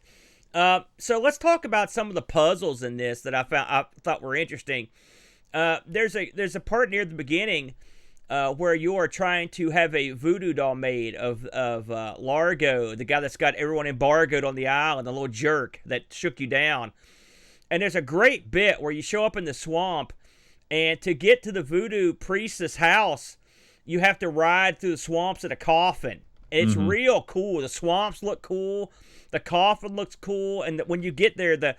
Speaker 2: So let's talk about some of the puzzles in this that I thought were interesting. There's a part near the beginning where you are trying to have a voodoo doll made of Largo, the guy that's got everyone embargoed on the island, the little jerk that shook you down. And there's a great bit where you show up in the swamp, and to get to the voodoo priestess house, you have to ride through the swamps in a coffin. And it's real cool. The swamps look cool. The coffin looks cool. And when you get there, the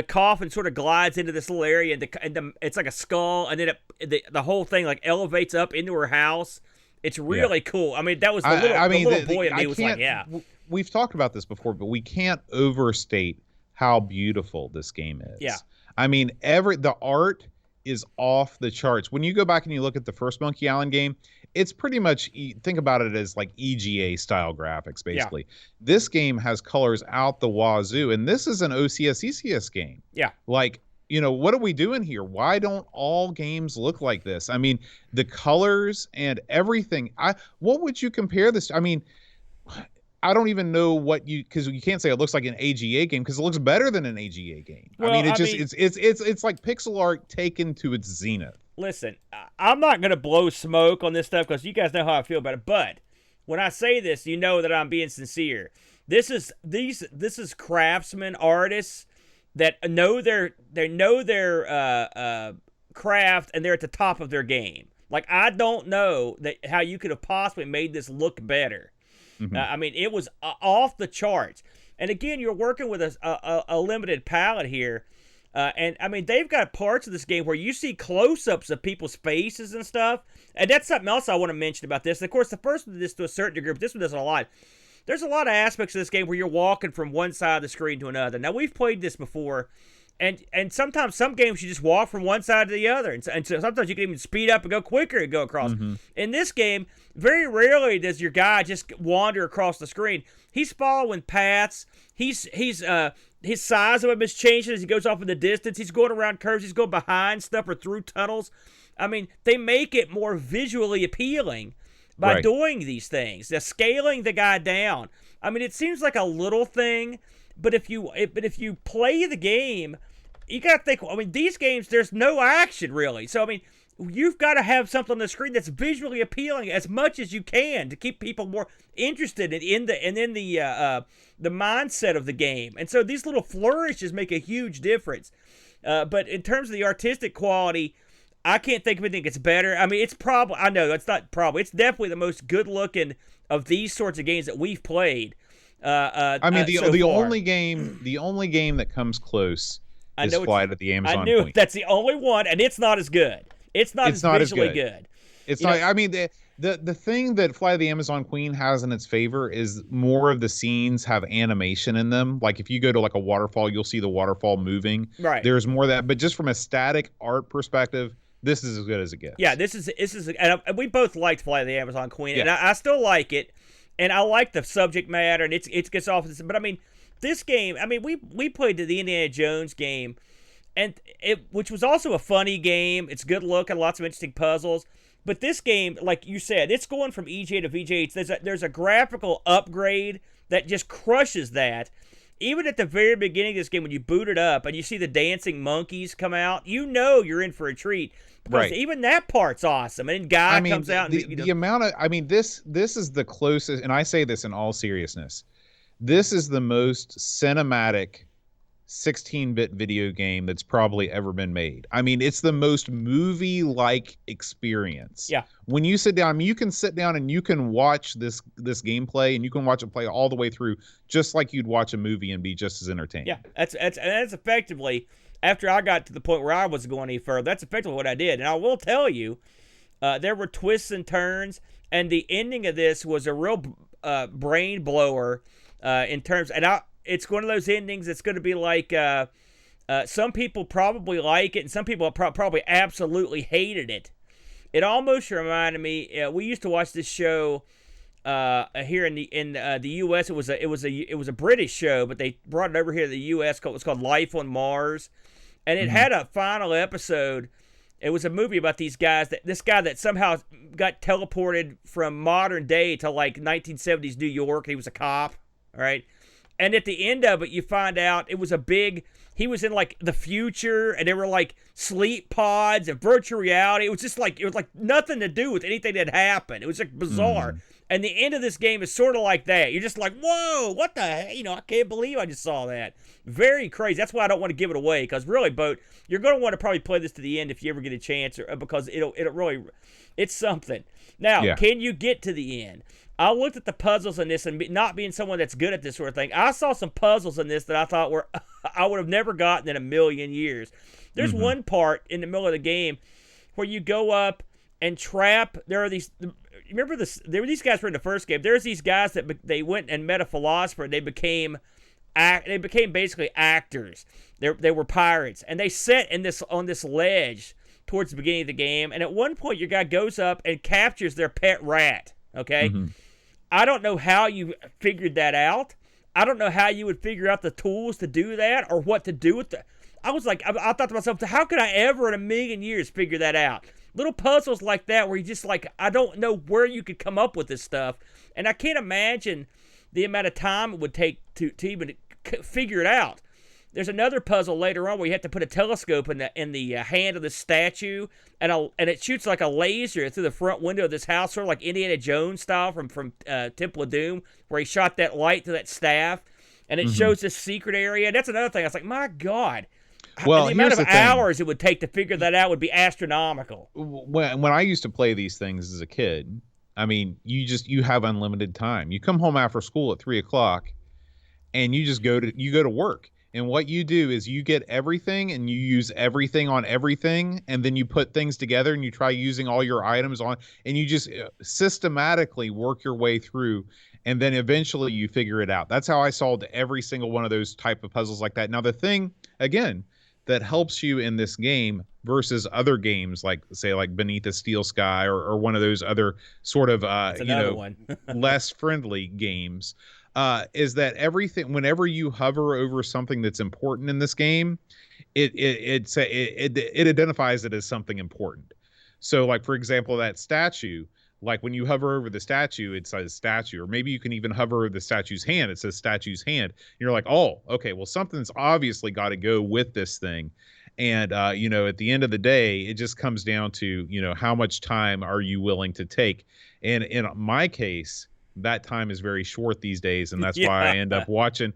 Speaker 2: coffin sort of glides into this little area, and it's like a skull, and then the whole thing like elevates up into her house. It's really cool. I mean, that was the little boy in me was like, yeah.
Speaker 1: We've talked about this before, but we can't overstate how beautiful this game
Speaker 2: Yeah.
Speaker 1: is. I mean, the art is off the charts. When you go back and you look at the first Monkey Island game, it's pretty much, think about it as like EGA style graphics, basically. This game has colors out the wazoo, and this is an OCS ECS game.
Speaker 2: Yeah.
Speaker 1: Like, what are we doing here? Why don't all games look like this? I mean, the colors and everything. What would you compare this to? I mean, I don't even know because you can't say it looks like an AGA game because it looks better than an AGA game.
Speaker 2: Well,
Speaker 1: I mean, it's like pixel art taken to its zenith.
Speaker 2: Listen, I'm not going to blow smoke on this stuff because you guys know how I feel about it. But when I say this, you know that I'm being sincere. This is craftsmen, artists that know their craft, and they're at the top of their game. Like, I don't know how you could have possibly made this look better.
Speaker 1: Mm-hmm.
Speaker 2: I mean, it was off the charts. And again, you're working with a limited palette here. And I mean, they've got parts of this game where you see close-ups of people's faces and stuff. And that's something else I want to mention about this. Of course, the first one did this to a certain degree, but this one does it a lot. There's a lot of aspects of this game where you're walking from one side of the screen to another. Now, we've played this before, and sometimes some games you just walk from one side to the other, and so sometimes you can even speed up and go quicker and go across.
Speaker 1: Mm-hmm.
Speaker 2: In this game, very rarely does your guy just wander across the screen. He's following paths. His size of him is changing as he goes off in the distance. He's going around curves. He's going behind stuff or through tunnels. I mean, they make it more visually appealing by doing these things. They're scaling the guy down. I mean, it seems like a little thing, but if you play the game, you got to think, I mean, these games, there's no action really. So, I mean, you've got to have something on the screen that's visually appealing as much as you can to keep people more interested in the mindset of the game. And so these little flourishes make a huge difference. But in terms of the artistic quality, I can't think of anything that's better. I mean, it's definitely the most good-looking of these sorts of games that we've played.
Speaker 1: I mean, the only game that comes close is Flight of the Amazon Queen.
Speaker 2: I knew that's the only one, and it's not as good. It's not visually good.
Speaker 1: It's not. I mean, the thing that Flight of the Amazon Queen has in its favor is more of the scenes have animation in them. Like if you go to like a waterfall, you'll see the waterfall moving.
Speaker 2: Right.
Speaker 1: There's more of that, but just from a static art perspective, this is as good as it gets.
Speaker 2: Yeah, this is, and we both liked Flight of the Amazon Queen, and I still like it, and I like the subject matter, and it gets off this. But I mean, this game, I mean, we played the Indiana Jones game, and which was also a funny game. It's good looking, lots of interesting puzzles. But this game, like you said, it's going from EJ to VJ. There's a graphical upgrade that just crushes that. Even at the very beginning of this game, when you boot it up and you see the dancing monkeys come out, you know you're in for a treat. Because even that part's awesome. And then Guy comes out. And,
Speaker 1: the amount of, I mean, this is the closest, and I say this in all seriousness, this is the most cinematic 16-bit video game that's probably ever been made. I mean, it's the most movie-like experience.
Speaker 2: Yeah.
Speaker 1: When you sit down, I mean, you can sit down and you can watch this gameplay, and you can watch it play all the way through, just like you'd watch a movie and be just as entertained.
Speaker 2: Yeah, that's effectively, after I got to the point where I wasn't going any further, that's effectively what I did. And I will tell you, there were twists and turns, and the ending of this was a real brain blower in terms, and it's one of those endings that's going to be like, some people probably like it, and some people probably absolutely hated it. It almost reminded me. We used to watch this show here in the U.S. It was a British show, but they brought it over here to the U.S. It was called Life on Mars, and it had a final episode. It was a movie about these guys. This guy that somehow got teleported from modern day to like 1970s New York. He was a cop, all right. And at the end of it, you find out it was he was in like the future, and there were like sleep pods and virtual reality. It was like nothing to do with anything that happened. It was like bizarre. And the end of this game is sort of like that. You're just like, whoa, what the heck? I can't believe I just saw that. Very crazy. That's why I don't want to give it away, because really, Boat, you're going to want to probably play this to the end if you ever get a chance, because it's something. Now, Can you get to the end? I looked at the puzzles in this, and not being someone that's good at this sort of thing, I saw some puzzles in this that I thought I would have never gotten in a million years. There's one part in the middle of the game where you go up and trap. There are these. Remember this? There were these guys were in the first game. There's these guys that they went and met a philosopher. And they became they became basically actors. They were pirates, and they sit on this ledge towards the beginning of the game. And at one point, your guy goes up and captures their pet rat. Okay, I don't know how you figured that out. I don't know how you would figure out the tools to do that or what to do with the. I was like, I thought to myself, how could I ever in a million years figure that out? Little puzzles like that where you just like, I don't know where you could come up with this stuff. And I can't imagine the amount of time it would take to even figure it out. There's another puzzle later on where you have to put a telescope in the hand of the statue, and it shoots like a laser through the front window of this house, sort of like Indiana Jones style from Temple of Doom, where he shot that light to that staff, and it shows this secret area. That's another thing. I was like, my God.
Speaker 1: Well,
Speaker 2: the amount of hours it would take to figure that out would be astronomical.
Speaker 1: When I used to play these things as a kid, I mean, you have unlimited time. You come home after school at 3:00, and you just go to work. And what you do is you get everything and you use everything on everything, and then you put things together and you try using all your items on, and you just systematically work your way through, and then eventually you figure it out. That's how I solved every single one of those type of puzzles like that. Now, the thing, again, that helps you in this game versus other games like, say, like Beneath a Steel Sky or one of those other sort of less friendly games, is that everything, whenever you hover over something that's important in this game, it identifies it as something important. So, like, for example, that statue, like when you hover over the statue, it says statue, or maybe you can even hover over the statue's hand. It says statue's hand. And you're like, oh, okay, well, something's obviously got to go with this thing. And, at the end of the day, it just comes down to, how much time are you willing to take? And in my case, that time is very short these days, and that's why I end up watching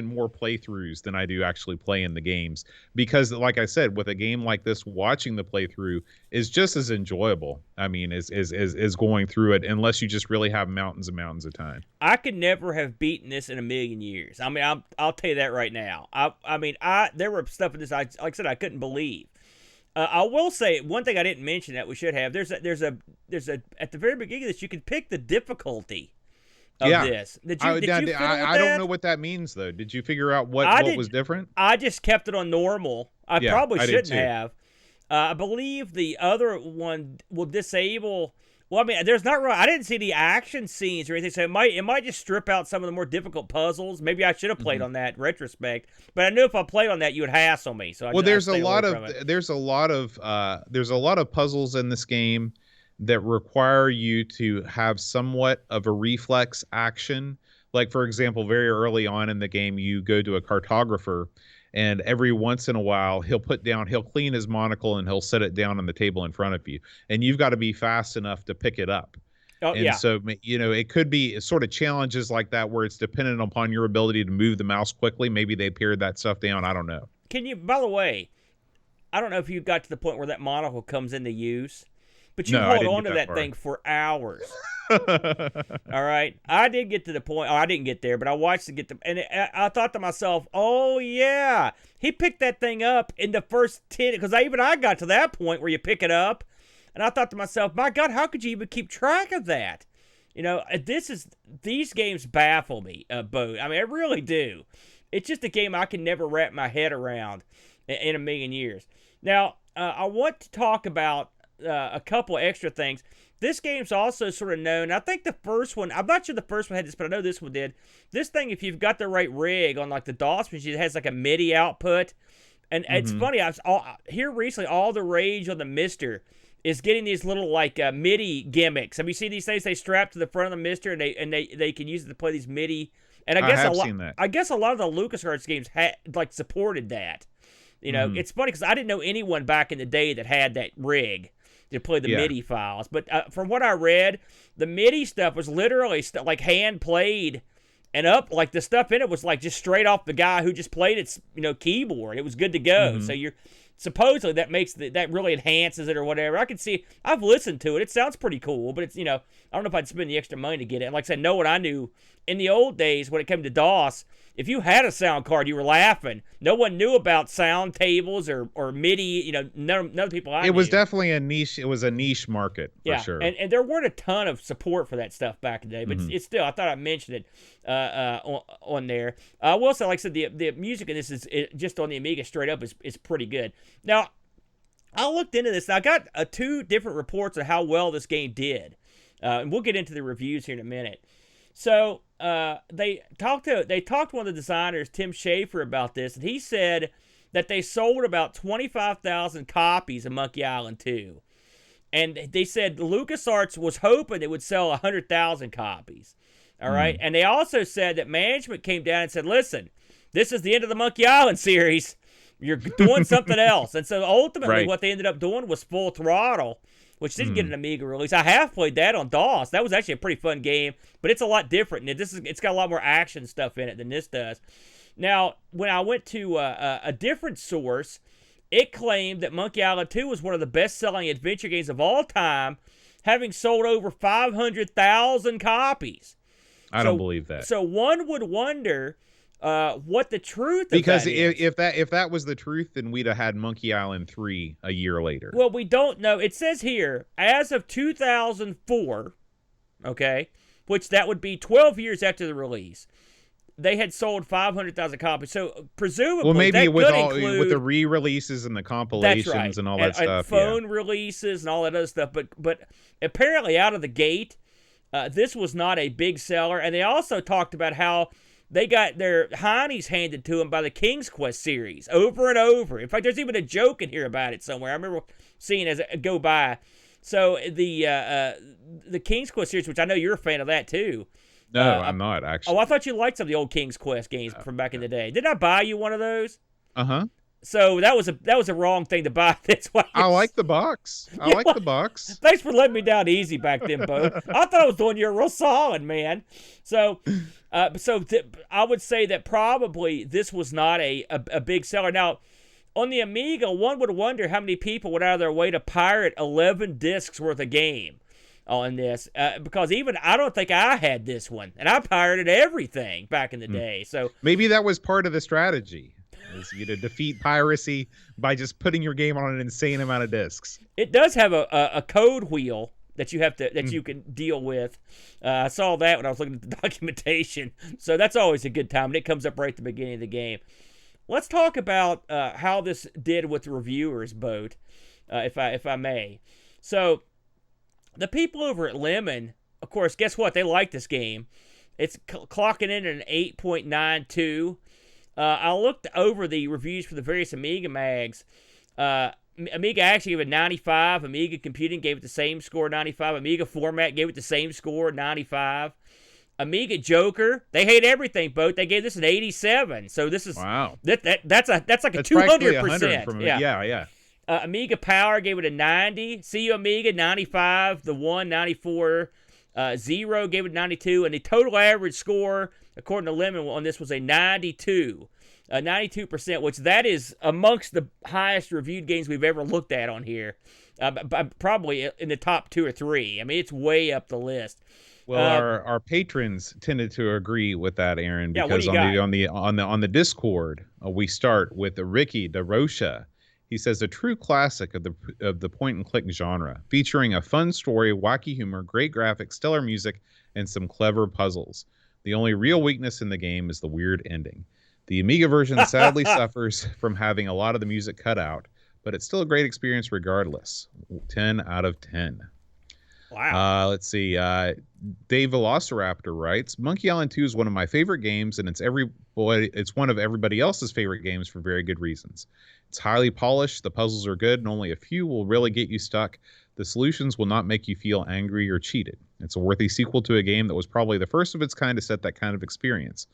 Speaker 1: more playthroughs than I do actually playing the games, because like I said, with a game like this, watching the playthrough is just as enjoyable. I mean, is going through it, unless you just really have mountains and mountains of time.
Speaker 2: I could never have beaten this in a million years. I mean, I'll tell you that right now. There were stuff in this, like I said, I couldn't believe. I will say one thing I didn't mention that we should have. There's a at the very beginning of this, you can pick the difficulty of this. Did you fiddle with that?
Speaker 1: I don't know what that means though. Did you figure out what was different?
Speaker 2: I just kept it on normal. I probably shouldn't have. I believe the other one will disable. Well, I mean, there's not really. I didn't see the action scenes or anything, so it might just strip out some of the more difficult puzzles. Maybe I should have played on that in retrospect, but I knew if I played on that, you would hassle me. So
Speaker 1: there's a lot of puzzles in this game that require you to have somewhat of a reflex action. Like, for example, very early on in the game, you go to a cartographer, and every once in a while he'll clean his monocle and he'll set it down on the table in front of you, and you've got to be fast enough to pick it up. So it could be sort of challenges like that where it's dependent upon your ability to move the mouse quickly. Maybe they pared that stuff down. I don't know.
Speaker 2: By the way, I don't know if you got to the point where that monocle comes into use, but you hold on to that thing for hours. All right, I did get to the point. I didn't get there, but I watched it get to, and I thought to myself, "Oh yeah, he picked that thing up in the first 10." Because I got to that point where you pick it up, and I thought to myself, "My God, how could you even keep track of that?" These games baffle me, Bo. I mean, I really do. It's just a game I can never wrap my head around in a million years. Now, I want to talk about a couple extra things. This game's also sort of known. I think the first one, I'm not sure the first one had this, but I know this one did. This thing, if you've got the right rig on like the DOS machine, it has like a MIDI output. And it's funny, here recently, all the rage on the Mister is getting these little like MIDI gimmicks. Have you seen these things they strap to the front of the Mister and they can use it to play these MIDI? And I guess a lot of the LucasArts games supported that. It's funny because I didn't know anyone back in the day that had that rig to play the MIDI files. But from what I read, the MIDI stuff was literally like hand played, and like the stuff in it was like just straight off the guy who just played its keyboard. It was good to go. So supposedly that makes that really enhances it or whatever. I can see. I've listened to it. It sounds pretty cool, but it's I don't know if I'd spend the extra money to get it. And like I said, know what I knew in the old days when it came to DOS. If you had a sound card, you were laughing. No one knew about sound tables or MIDI. None of the people I knew.
Speaker 1: It was definitely a niche. It was a niche market for sure.
Speaker 2: And there weren't a ton of support for that stuff back in the day, but it's still. I thought I mentioned it on there. I will say, like I said, the music in this is just on the Amiga straight up is pretty good. Now, I looked into this. And I got 2 different reports of how well this game did, and we'll get into the reviews here in a minute. So they talked to one of the designers, Tim Schafer, about this, and he said that they sold about 25,000 copies of Monkey Island 2. And they said LucasArts was hoping it would sell 100,000 copies. All right. And they also said that management came down and said, listen, this is the end of the Monkey Island series. You're doing something else. And so ultimately what they ended up doing was Full Throttle, which didn't get an Amiga release. I have played that on DOS. That was actually a pretty fun game, but it's a lot different. And it's got a lot more action stuff in it than this does. Now, when I went to a different source, it claimed that Monkey Island 2 was one of the best-selling adventure games of all time, having sold over 500,000 copies.
Speaker 1: I don't believe that.
Speaker 2: So one would wonder what the truth of
Speaker 1: because
Speaker 2: that is.
Speaker 1: if that was the truth, then we'd have had Monkey Island 3 a year later.
Speaker 2: Well, we don't know. It says here, as of 2004, okay, which that would be 12 years after the release, they had sold 500,000 copies. So presumably,
Speaker 1: maybe
Speaker 2: that
Speaker 1: with
Speaker 2: could include,
Speaker 1: with the re-releases and the compilations and all that stuff,
Speaker 2: and phone releases and all that other stuff. But apparently, out of the gate, this was not a big seller. And they also talked about how they got their heinies handed to them by the King's Quest series over and over. In fact, there's even a joke in here about it somewhere. I remember seeing it as it go by. So the King's Quest series, which I know you're a fan of that too.
Speaker 1: No, I'm not, actually.
Speaker 2: Oh, I thought you liked some of the old King's Quest games from back in the day. Did I buy you one of those?
Speaker 1: Uh-huh.
Speaker 2: So that was a wrong thing to buy. That's why
Speaker 1: I like the box. I like the box.
Speaker 2: Thanks for letting me down easy back then, Bo. I thought I was doing you a real solid, man. So, I would say that probably this was not a big seller. Now, on the Amiga, one would wonder how many people went out of their way to pirate 11 discs worth of game on this, because even I don't think I had this one, and I pirated everything back in the day. So
Speaker 1: maybe that was part of the strategy, is you to defeat piracy by just putting your game on an insane amount of discs.
Speaker 2: It does have a code wheel that you have to you can deal with. I saw that when I was looking at the documentation, so that's always a good time, and it comes up right at the beginning of the game. Let's talk about how this did with the reviewers, Boat, if I may. So the people over at Lemon, of course, guess what? They like this game. It's clocking in at an 8.92. I looked over the reviews for the various Amiga mags. Amiga actually gave it 95. Amiga Computing gave it the same score, 95. Amiga Format gave it the same score, 95. Amiga Joker, they hate everything, Boat. They gave this an 87. So this is
Speaker 1: wow.
Speaker 2: That's like a 200%.
Speaker 1: From
Speaker 2: yeah. Amiga Power gave it a 90. CU Amiga, 95. The 94. Zero gave it 92. And the total average score, according to Lemon, on this was a 92. 92%, which that is amongst the highest reviewed games we've ever looked at on here. Probably in the top 2 or 3. I mean, it's way up the list.
Speaker 1: Well, our patrons tended to agree with that, Aaron, because on the Discord, we start with Ricky DeRocha. He says a true classic of the point and click genre, featuring a fun story, wacky humor, great graphics, stellar music, and some clever puzzles. The only real weakness in the game is the weird ending. The Amiga version sadly suffers from having a lot of the music cut out, but it's still a great experience regardless. 10 out of 10.
Speaker 2: Wow.
Speaker 1: Let's see. Dave Velociraptor writes, Monkey Island 2 is one of my favorite games, and it's one of everybody else's favorite games for very good reasons. It's highly polished, the puzzles are good, and only a few will really get you stuck. The solutions will not make you feel angry or cheated. It's a worthy sequel to a game that was probably the first of its kind to set that kind of experience.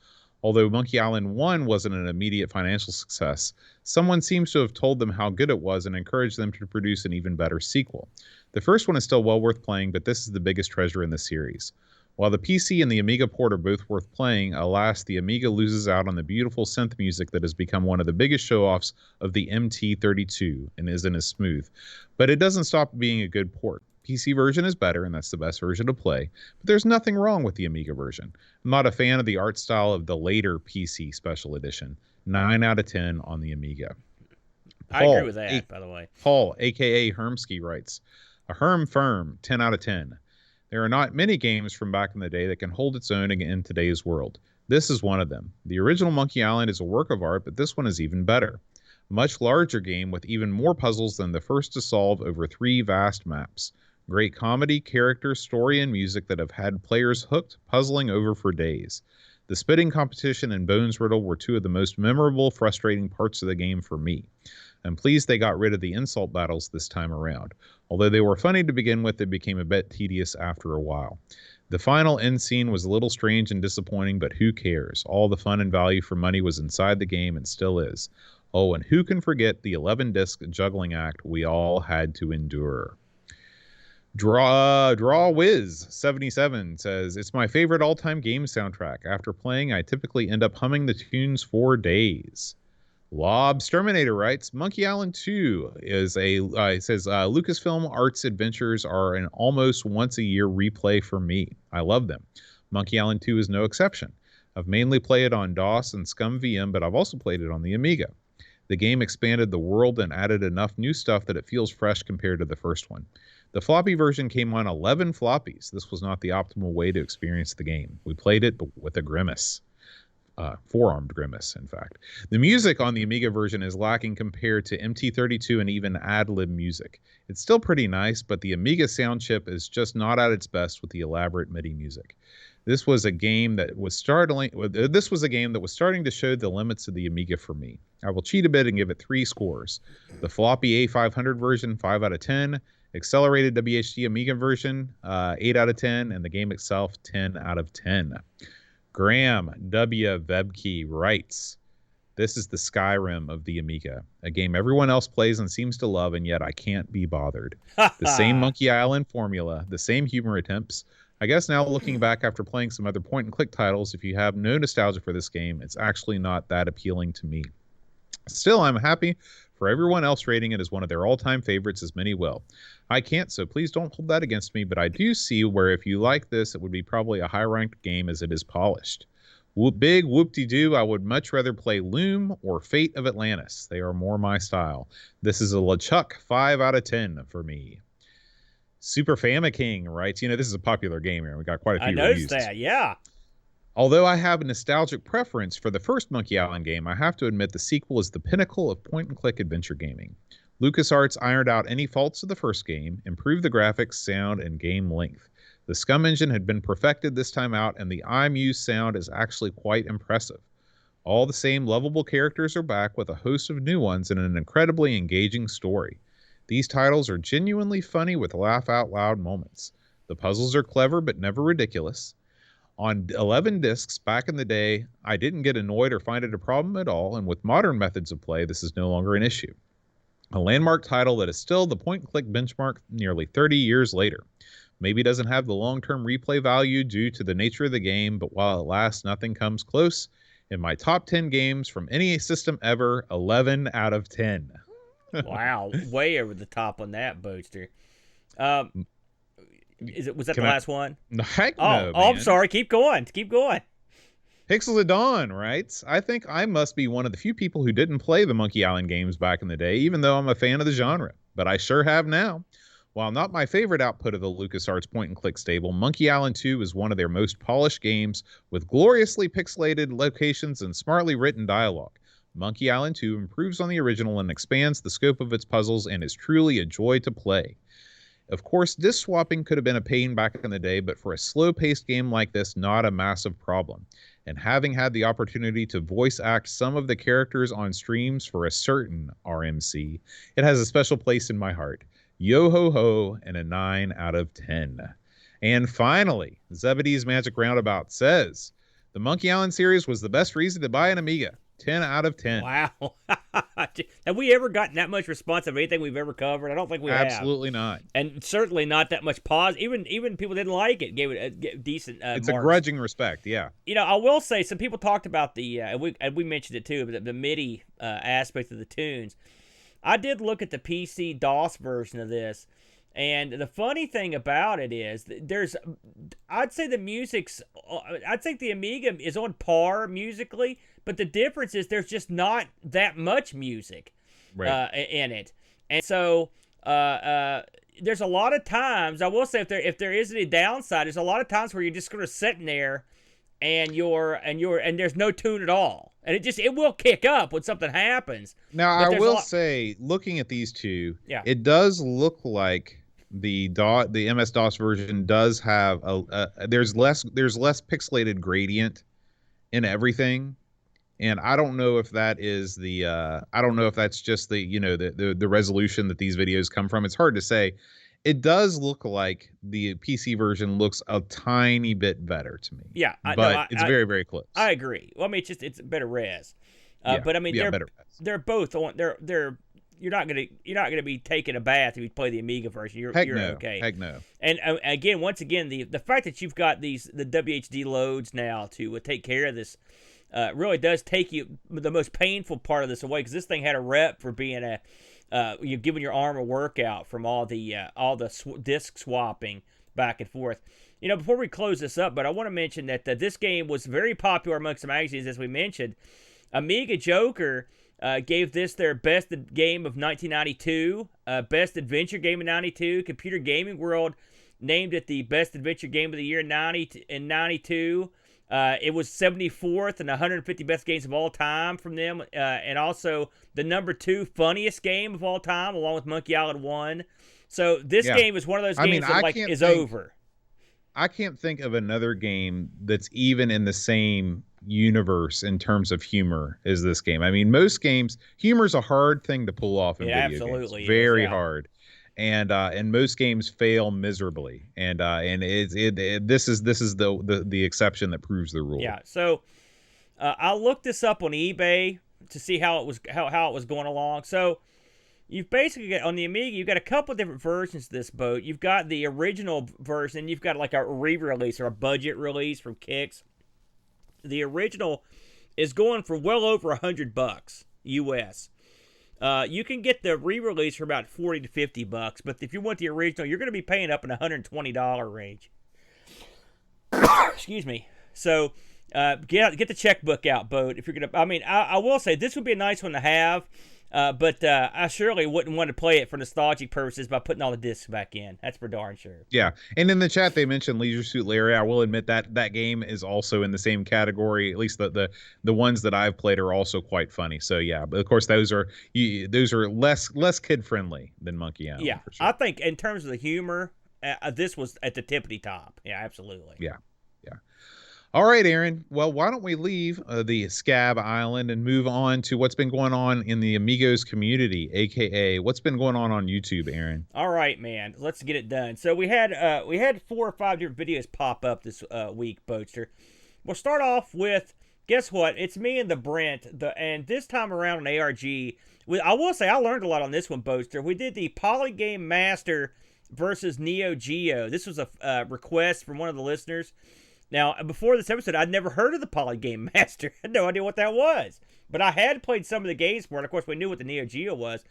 Speaker 1: Although Monkey Island 1 wasn't an immediate financial success, someone seems to have told them how good it was and encouraged them to produce an even better sequel. The first one is still well worth playing, but this is the biggest treasure in the series. While the PC and the Amiga port are both worth playing, alas, the Amiga loses out on the beautiful synth music that has become one of the biggest show-offs of the MT32 and isn't as smooth. But it doesn't stop being a good port. PC version is better, and that's the best version to play, but there's nothing wrong with the Amiga version. I'm not a fan of the art style of the later PC Special Edition. 9 out of 10 on the Amiga.
Speaker 2: I agree with that, by the way.
Speaker 1: Paul, a.k.a. Hermsky, writes, a Herm firm, 10 out of 10. There are not many games from back in the day that can hold its own in today's world. This is one of them. The original Monkey Island is a work of art, but this one is even better. A much larger game with even more puzzles than the first to solve over 3 vast maps. Great comedy, character, story, and music that have had players hooked, puzzling over for days. The spitting competition and Bones Riddle were 2 of the most memorable, frustrating parts of the game for me. I'm pleased they got rid of the insult battles this time around. Although they were funny to begin with, it became a bit tedious after a while. The final end scene was a little strange and disappointing, but who cares? All the fun and value for money was inside the game and still is. Oh, and who can forget the 11-disc juggling act we all had to endure? Draw Wiz 77 says, it's my favorite all-time game soundtrack. After playing, I typically end up humming the tunes for days. Lob's Terminator writes, Monkey Island 2 is says Lucasfilm Arts adventures are an almost once-a-year replay for me. I love them. Monkey Island 2 is no exception. I've mainly played it on DOS and Scum VM, but I've also played it on the Amiga. The game expanded the world and added enough new stuff that it feels fresh compared to the first one. The floppy version came on 11 floppies. This was not the optimal way to experience the game. We played it with a grimace. Four-armed grimace, in fact. The music on the Amiga version is lacking compared to MT32 and even ad-lib music. It's still pretty nice, but the Amiga sound chip is just not at its best with the elaborate MIDI music. This was a game that was starting to show the limits of the Amiga for me. I will cheat a bit and give it 3 scores. The floppy A500 version, 5 out of 10. Accelerated WHD Amiga version, 8 out of 10. And the game itself, 10 out of 10. Graham W. Vebke writes, this is the Skyrim of the Amiga, a game everyone else plays and seems to love, and yet I can't be bothered. The same Monkey Island formula, the same humor attempts. I guess now looking back after playing some other point-and-click titles, if you have no nostalgia for this game, it's actually not that appealing to me. Still, I'm happy for everyone else rating it as one of their all-time favorites, as many will. I can't, so please don't hold that against me, but I do see where if you like this, it would be probably a high-ranked game as it is polished. Big whoop-de-doo, I would much rather play Loom or Fate of Atlantis. They are more my style. This is a LeChuck 5 out of 10 for me. Super Famiking writes, this is a popular game here. We got quite a few reviews.
Speaker 2: I noticed that, yeah.
Speaker 1: Although I have a nostalgic preference for the first Monkey Island game, I have to admit the sequel is the pinnacle of point-and-click adventure gaming. LucasArts ironed out any faults of the first game, improved the graphics, sound, and game length. The Scum engine had been perfected this time out, and the iMuse sound is actually quite impressive. All the same lovable characters are back with a host of new ones and an incredibly engaging story. These titles are genuinely funny with laugh-out-loud moments. The puzzles are clever but never ridiculous. On 11 discs back in the day, I didn't get annoyed or find it a problem at all, and with modern methods of play, this is no longer an issue. A landmark title that is still the point-and-click benchmark nearly 30 years later. Maybe doesn't have the long-term replay value due to the nature of the game, but while it lasts, nothing comes close. In my top 10 games from any system ever, 11 out of 10.
Speaker 2: Wow, way over the top on that, Boaster. Was that the last one?
Speaker 1: Heck no,
Speaker 2: I'm sorry. Keep going.
Speaker 1: Pixels of Dawn writes, I think I must be one of the few people who didn't play the Monkey Island games back in the day, even though I'm a fan of the genre. But I sure have now. While not my favorite output of the LucasArts point-and-click stable, Monkey Island 2 is one of their most polished games with gloriously pixelated locations and smartly written dialogue. Monkey Island 2 improves on the original and expands the scope of its puzzles and is truly a joy to play. Of course, disc swapping could have been a pain back in the day, but for a slow-paced game like this, not a massive problem. And having had the opportunity to voice act some of the characters on streams for a certain RMC, it has a special place in my heart. Yo-ho-ho, and a 9 out of 10. And finally, Zebedee's Magic Roundabout says, the Monkey Island series was the best reason to buy an Amiga. 10 out of 10.
Speaker 2: Wow. Have we ever gotten that much response of anything we've ever covered? I don't think we have.
Speaker 1: Absolutely not.
Speaker 2: And certainly not that much pause. Even people didn't like it gave it a decent
Speaker 1: It's
Speaker 2: marks.
Speaker 1: a grudging respect, yeah.
Speaker 2: You know, I will say some people talked about the and we mentioned it too, but the MIDI aspect of the tunes. I did look at the PC DOS version of this, and the funny thing about it is I'd say the Amiga is on par musically, but the difference is there's just not that much music in it. And so there's a lot of times, I will say, if there is any downside, there's a lot of times where you're just sort of sitting there and there's no tune at all. And it will kick up when something happens.
Speaker 1: Now, I will say, looking at these two, it does look like the MS-DOS version does have there's less pixelated gradient in everything. And I don't know if that is I don't know if that's just the resolution that these videos come from. It's hard to say. It does look like the PC version looks a tiny bit better to me.
Speaker 2: Yeah,
Speaker 1: it's very, very close.
Speaker 2: I agree. Well, I mean, it's better res. But I mean, they're both on. You're not gonna be taking a bath if you play the Amiga version. You're okay.
Speaker 1: Heck no.
Speaker 2: And once again, the fact that you've got the WHD loads now to take care of this really does take the most painful part of this away, because this thing had a rep for being you're giving your arm a workout from all the disc swapping back and forth. You know, before we close this up, but I want to mention that this game was very popular amongst the magazines, as we mentioned. Amiga Joker gave this their best game of 1992, best adventure game of 92. Computer Gaming World named it the best adventure game of the year in 92. It was 74th and 150 best games of all time from them, and also the number 2 funniest game of all time, along with Monkey Island 1. So this game is one of those games that is over.
Speaker 1: I can't think of another game that's even in the same universe in terms of humor as this game. I mean, most games, humor's a hard thing to pull off in video games. Very hard. And most games fail miserably, and this is the exception that proves the rule.
Speaker 2: Yeah. So I looked this up on eBay to see how it was going along. So you've basically got, on the Amiga, you've got a couple different versions of this boat. You've got the original version. You've got like a re-release or a budget release from Kix. The original is going for well over $100 US. You can get the re-release for about $40 to $50, but if you want the original, you're going to be paying up in the $120 range. Excuse me. So get the checkbook out, Boat. If you're gonna, I mean, I will say this would be a nice one to have, but I surely wouldn't want to play it for nostalgic purposes by putting all the discs back in. That's for darn sure.
Speaker 1: Yeah, and in the chat they mentioned Leisure Suit Larry. I will admit that game is also in the same category. At least the ones that I've played are also quite funny. So yeah, but of course those are less kid friendly than Monkey Island.
Speaker 2: Yeah,
Speaker 1: for sure.
Speaker 2: I think in terms of the humor, this was at the tippity top. Yeah, absolutely.
Speaker 1: Yeah. All right, Aaron. Well, why don't we leave the Scabb Island and move on to what's been going on in the Amigos community, aka what's been going on YouTube, Aaron?
Speaker 2: All right, man. Let's get it done. So we had 4 or 5 different videos pop up this week, Boatster. We'll start off with, guess what? It's me and the Brent, and this time around on ARG. I will say I learned a lot on this one, Boatster. We did the Polygame Master versus Neo Geo. This was a request from one of the listeners. Now, before this episode, I'd never heard of the Polygame Master. I had no idea what that was. But I had played some of the games for it. Of course, we knew what the Neo Geo was.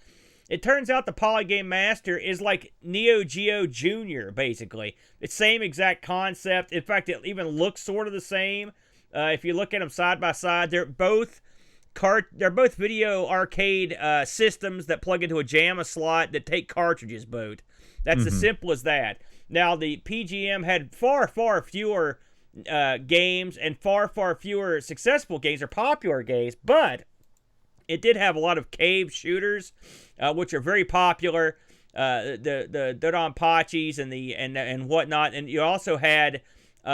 Speaker 2: It turns out the Polygame Master is like Neo Geo Junior, basically. It's same exact concept. In fact, it even looks sort of the same. If you look at them side by side, they're both video arcade systems that plug into a JAMA slot that take cartridges, Boat. That's as simple as that. Now, the PGM had far, far fewer games and far, far fewer successful games or popular games, but it did have a lot of cave shooters, which are very popular. The Dodonpachis and whatnot, and you also had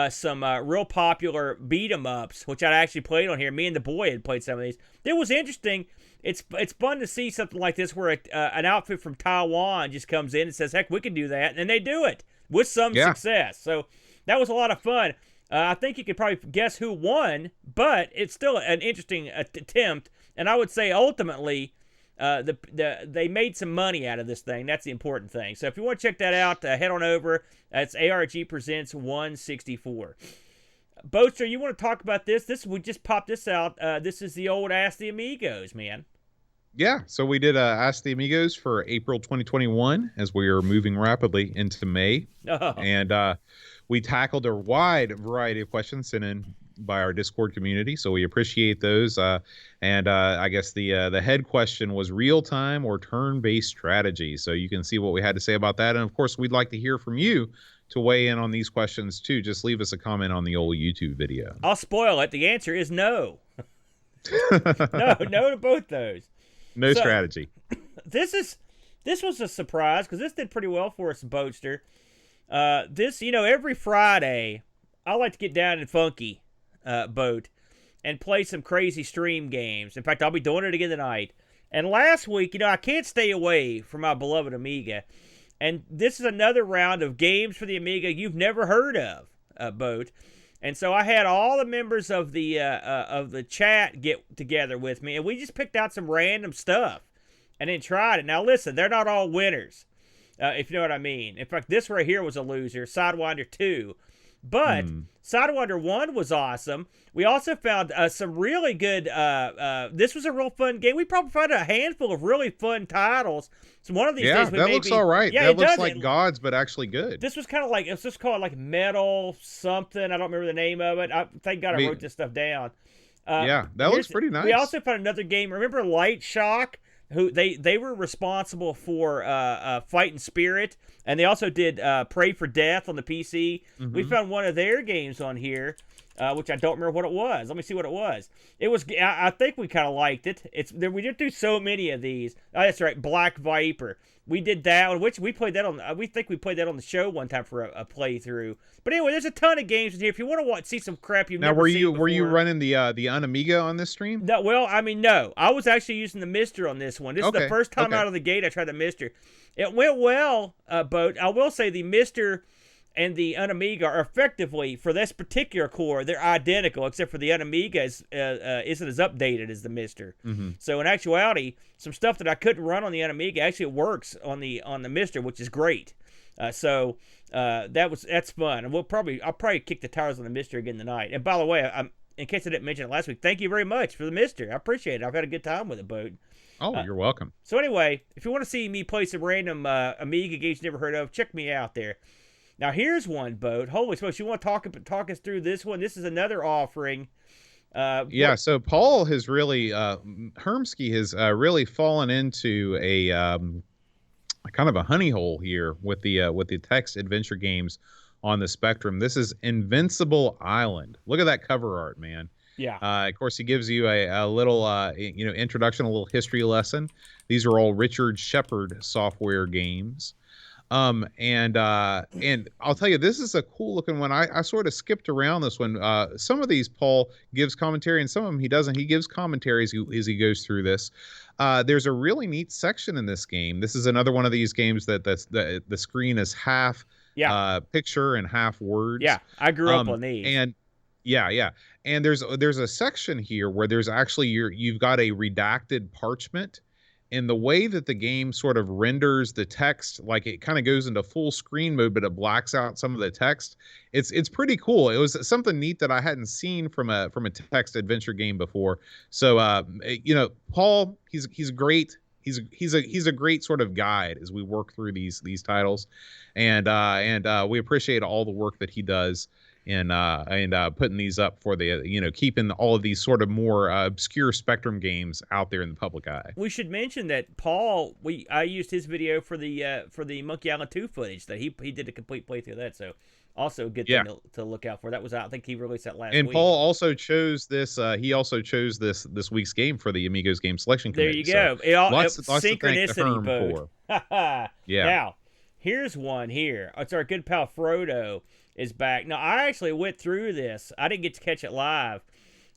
Speaker 2: some real popular beat 'em ups, which I actually played on here. Me and the boy had played some of these. It was interesting. It's fun to see something like this where an outfit from Taiwan just comes in and says, "Heck, we can do that," and they do it with some success. So that was a lot of fun. I think you could probably guess who won, but it's still an interesting attempt. And I would say ultimately, they made some money out of this thing. That's the important thing. So if you want to check that out, head on over. It's ARG Presents 164. Boaster, you want to talk about this? We just popped this out. This is the old Ask the Amigos, man.
Speaker 1: Yeah, so we did Ask the Amigos for April 2021 as we are moving rapidly into May.
Speaker 2: Oh.
Speaker 1: And we tackled a wide variety of questions sent in by our Discord community, so we appreciate those. And I guess the head question was real-time or turn-based strategy. So you can see what we had to say about that. And, of course, we'd like to hear from you to weigh in on these questions, too. Just leave us a comment on the old YouTube video.
Speaker 2: I'll spoil it. The answer is no. No to both those.
Speaker 1: No strategy.
Speaker 2: This was a surprise because this did pretty well for us, Boatster. Every Friday, I like to get down and funky, Boat, and play some crazy stream games. In fact, I'll be doing it again tonight. And last week, I can't stay away from my beloved Amiga. And this is another round of games for the Amiga you've never heard of, Boat. And so I had all the members of the chat get together with me, and we just picked out some random stuff and then tried it. Now, listen, they're not all winners, if you know what I mean. In fact, this right here was a loser, Sidewinder 2. But Sidewinder 1 was awesome. We also found some really good... this was a real fun game. We probably found a handful of really fun titles. So one of these days...
Speaker 1: that looks all right.
Speaker 2: Yeah,
Speaker 1: that looks like Gods, but actually good.
Speaker 2: This was kind of like... It's just called like Metal something. I don't remember the name of it. Thank God I wrote this stuff down.
Speaker 1: That looks pretty nice.
Speaker 2: We also found another game. Remember Light Shock? Who they were responsible for Fighting Spirit, and they also did Pray for Death on the PC. Mm-hmm. We found one of their games on here, which I don't remember what it was. Let me see what it was. It was I think we kind of liked it. We didn't do so many of these. Oh, that's right, Black Viper. We did that one, which we played that on. We think we played that on the show one time for a playthrough. But anyway, there's a ton of games in here. If you want to see some crap you've never seen before.
Speaker 1: Were you running the Unamiga on this stream?
Speaker 2: No, well, I mean, no. I was actually using the Mister on this one. This is the first time out of the gate I tried the Mister. It went well, Boat. I will say the Mister and the Unamiga are effectively, for this particular core, they're identical, except for the Unamiga isn't as updated as the Mister. Mm-hmm. So in actuality, some stuff that I couldn't run on the Unamiga actually works on the Mister, which is great. That's fun. And I'll probably kick the tires on the Mister again tonight. And by the way, in case I didn't mention it last week, thank you very much for the Mister. I appreciate it. I've had a good time with it, Boat.
Speaker 1: Oh, you're welcome.
Speaker 2: So anyway, if you want to see me play some random Amiga games you never heard of, check me out there. Now here's one, Boat. Holy smokes, you want to talk us through this one? This is another offering.
Speaker 1: So Paul has really, Hermsky has really fallen into a kind of a honey hole here with the text adventure games on the Spectrum. This is Invincible Island. Look at that cover art, man.
Speaker 2: Yeah.
Speaker 1: Of course, he gives you a little introduction, a little history lesson. These are all Richard Shepard software games. And I'll tell you, this is a cool looking one. I sort of skipped around this one. Some of these Paul gives commentary, and some of them he doesn't. He gives commentary as he goes through this. There's a really neat section in this game. This is another one of these games that's the screen is half picture and half words.
Speaker 2: Yeah, I grew up on these.
Speaker 1: And and there's a section here where there's actually you've got a redacted parchment. And the way that the game sort of renders the text, like it kind of goes into full screen mode, but it blacks out some of the text. It's pretty cool. It was something neat that I hadn't seen from a text adventure game before. So Paul, he's great. He's a great sort of guide as we work through these titles, and we appreciate all the work that he does in putting these up for the keeping all of these sort of more obscure Spectrum games out there in the public eye.
Speaker 2: We should mention that Paul, I used his video for the Monkey Island 2 footage that he did a complete playthrough of that. So also a good thing to look out for. That was out. I think he released that last week.
Speaker 1: And Paul also chose this. He also chose this week's game for the Amigos Game Selection Committee.
Speaker 2: There you go.
Speaker 1: Lots to thank
Speaker 2: synchronicity,
Speaker 1: for.
Speaker 2: Yeah. Now, here's one here. It's our good pal Frodo is back. Now, I actually went through this. I didn't get to catch it live.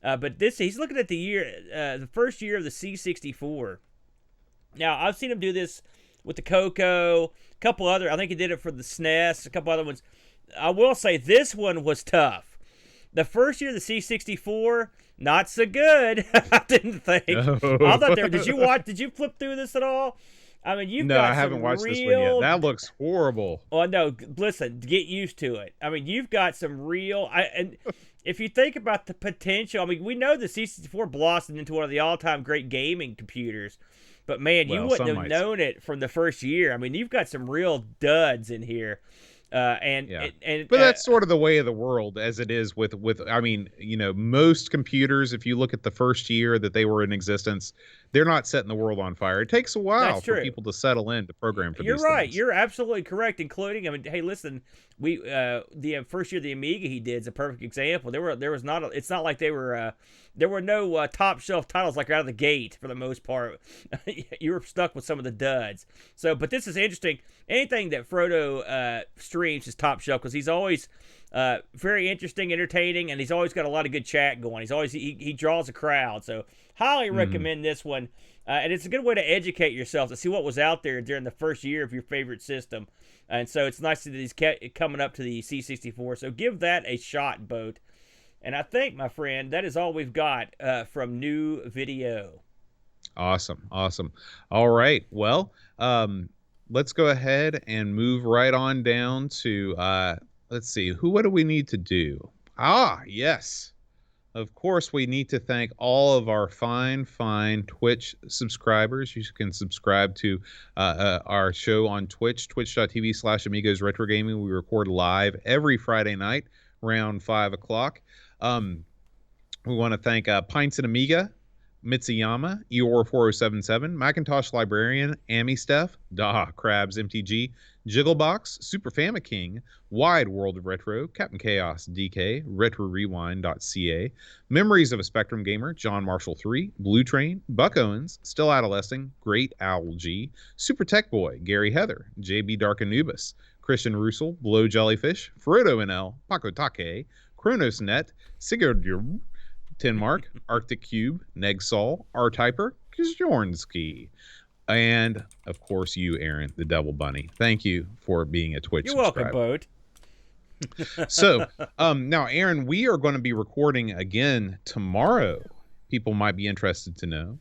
Speaker 2: But he's looking at the first year of the C64. Now, I've seen him do this with the Coco, a couple other, I think he did it for the SNES, a couple other ones. I will say this one was tough. The first year of the C64, not so good. I didn't think. I
Speaker 1: No.
Speaker 2: thought there. Did you watch? Did you flip through this at all? I mean, you've
Speaker 1: No, I
Speaker 2: got
Speaker 1: haven't
Speaker 2: some
Speaker 1: watched this one yet.
Speaker 2: real.
Speaker 1: That looks horrible.
Speaker 2: Oh no! Listen, get used to it. I mean, you've got some real. And if you think about the potential, I mean, we know the C64 blossomed into one of the all-time great gaming computers, but man, you
Speaker 1: Well,
Speaker 2: wouldn't
Speaker 1: some
Speaker 2: have
Speaker 1: might
Speaker 2: known it from the first year. I mean, you've got some real duds in here,
Speaker 1: Yeah.
Speaker 2: and
Speaker 1: But that's sort of the way of the world as it is with I mean, most computers, if you look at the first year that they were in existence, they're not setting the world on fire. It takes a while
Speaker 2: that's
Speaker 1: for
Speaker 2: true.
Speaker 1: people to settle in to program for
Speaker 2: You're
Speaker 1: these
Speaker 2: right.
Speaker 1: things.
Speaker 2: You're absolutely correct. Including, I mean, hey, listen, we the first year of the Amiga he did is a perfect example. There was not. It's not like there were no top shelf titles like out of the gate for the most part. You were stuck with some of the duds. So, but this is interesting. Anything that Frodo streams is top shelf because he's always very interesting, entertaining, and he's always got a lot of good chat going. He's always he draws a crowd. So, highly recommend this one. And it's a good way to educate yourself to see what was out there during the first year of your favorite system. And so it's nice that he's coming up to the C64. So give that a shot, Boat. And I think, my friend, that is all we've got from new video.
Speaker 1: Awesome. All right. Well, let's go ahead and move right on down to let's see. What do we need to do? Yes. Of course, we need to thank all of our fine Twitch subscribers. You can subscribe to our show on Twitch, twitch.tv/Amigos Retro Gaming. We record live every Friday night around 5 o'clock. We want to thank Pints and Amiga, Mitsuyama, Eeyore4077, Macintosh Librarian, Amisteph, Crabs MTG, Jigglebox, Super Famiking, Wide World of Retro, Captain Chaos DK, RetroRewind.ca, Memories of a Spectrum Gamer, John Marshall 3, Blue Train, Buck Owens, Still Adolescing, Great Owl G, Super Tech Boy, Gary Heather, JB Dark Anubis, Christian Russell, Blow Jellyfish, Frodo NL, Paco Take, Kronos Net, Sigurd Tinmark, Arctic Cube, Negsol, R-Typer, Kjornski, and, of course, you, Aaron, the Devil Bunny. Thank you for being a Twitch subscriber.
Speaker 2: You're welcome, Boat.
Speaker 1: So, now, Aaron, we are going to be recording again tomorrow. People might be interested to know.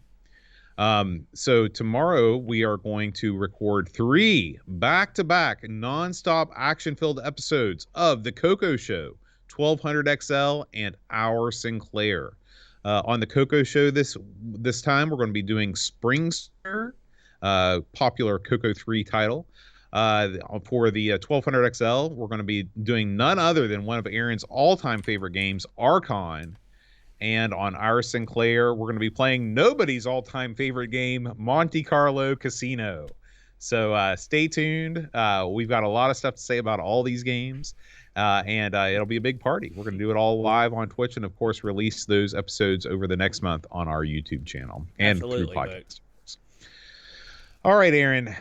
Speaker 1: So tomorrow we are going to record 3 back-to-back non-stop action-filled episodes of The Coco Show, 1200 XL, and Our Sinclair. On The Coco Show this time, we're going to be doing Springster, popular Coco 3 title. For the 1200 XL, we're going to be doing none other than one of Aaron's all-time favorite games, Archon. And on Our Sinclair, we're going to be playing nobody's all-time favorite game, Monte Carlo Casino. So stay tuned. We've got a lot of stuff to say about all these games. And it'll be a big party. We're going to do it all live on Twitch and, of course, release those episodes over the next month on our YouTube channel and through podcasts. All right, Aaron.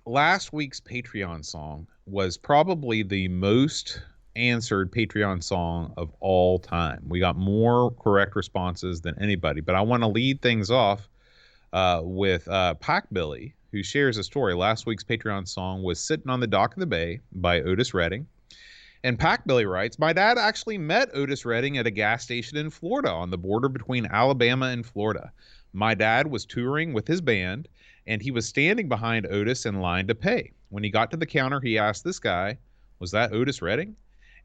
Speaker 1: Last week's Patreon song was probably the most answered Patreon song of all time. We got more correct responses than anybody, but I want to lead things off with Pack Billy, who shares a story. Last week's Patreon song was Sitting on the Dock of the Bay by Otis Redding. And Pack Billy writes, my dad actually met Otis Redding at a gas station in Florida on the border between Alabama and Florida. My dad was touring with his band, and he was standing behind Otis in line to pay. When he got to the counter, he asked this guy, was that Otis Redding?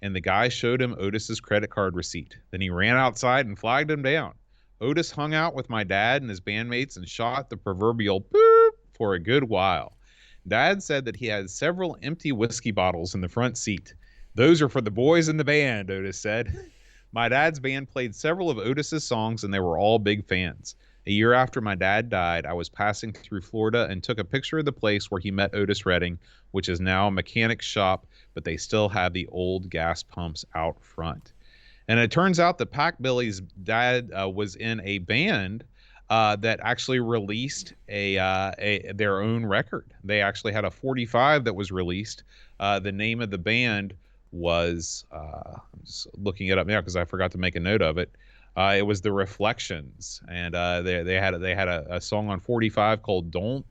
Speaker 1: And the guy showed him Otis's credit card receipt. Then he ran outside and flagged him down. Otis hung out with my dad and his bandmates and shot the proverbial boop for a good while. Dad said that he had several empty whiskey bottles in the front seat. Those are for the boys in the band, Otis said. My dad's band played several of Otis's songs, and they were all big fans. A year after my dad died, I was passing through Florida and took a picture of the place where he met Otis Redding, which is now a mechanic's shop, but they still have the old gas pumps out front. And it turns out that Pack Billy's dad was in a band that actually released their own record. They actually had a 45 that was released. The name of the band was, I'm just looking it up now because I forgot to make a note of it. It was The Reflections, and they had a song on 45 called "Don't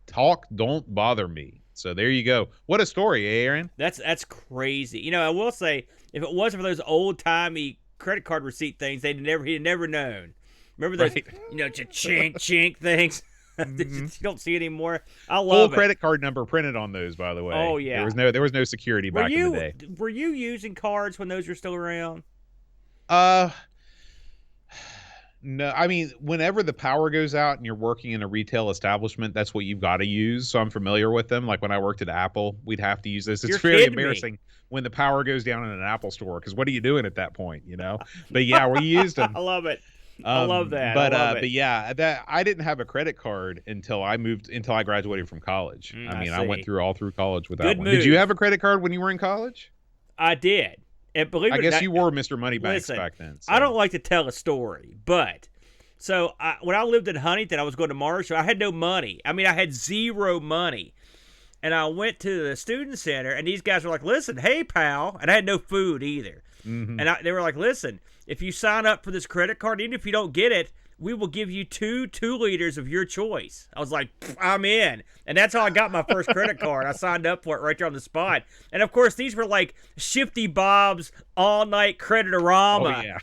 Speaker 1: Talk, Don't Bother Me." So there you go. What a story, Aaron.
Speaker 2: That's crazy. You know, I will say, if it wasn't for those old timey credit card receipt things, he'd never known. Remember those, chink chink things that you don't see anymore. I love
Speaker 1: Full credit card number printed on those, by the way.
Speaker 2: Oh yeah.
Speaker 1: There was no security back in the day.
Speaker 2: Were you using cards when those were still around?
Speaker 1: No, I mean, whenever the power goes out and you're working in a retail establishment, that's what you've got to use. So I'm familiar with them. Like when I worked at Apple, we'd have to use this. It's really embarrassing when the power goes down in an Apple store, because what are you doing at that point, But yeah, we used them.
Speaker 2: I love it. I love that.
Speaker 1: But yeah, that I didn't have a credit card until I graduated from college. I went through college without one. Did you have a credit card when you were in college?
Speaker 2: I did. And
Speaker 1: I guess you were Mr. Moneybags back then. So.
Speaker 2: I don't like to tell a story, but when I lived in Huntington, I was going to Marshall. I had no money. I had zero money. And I went to the student center, and these guys were like, listen, hey, pal. And I had no food either. Mm-hmm. And they were like, listen, if you sign up for this credit card, even if you don't get it, we will give you 2 liters of your choice. I was like, I'm in. And that's how I got my first credit card. I signed up for it right there on the spot. And, of course, these were like Shifty Bob's all-night creditorama,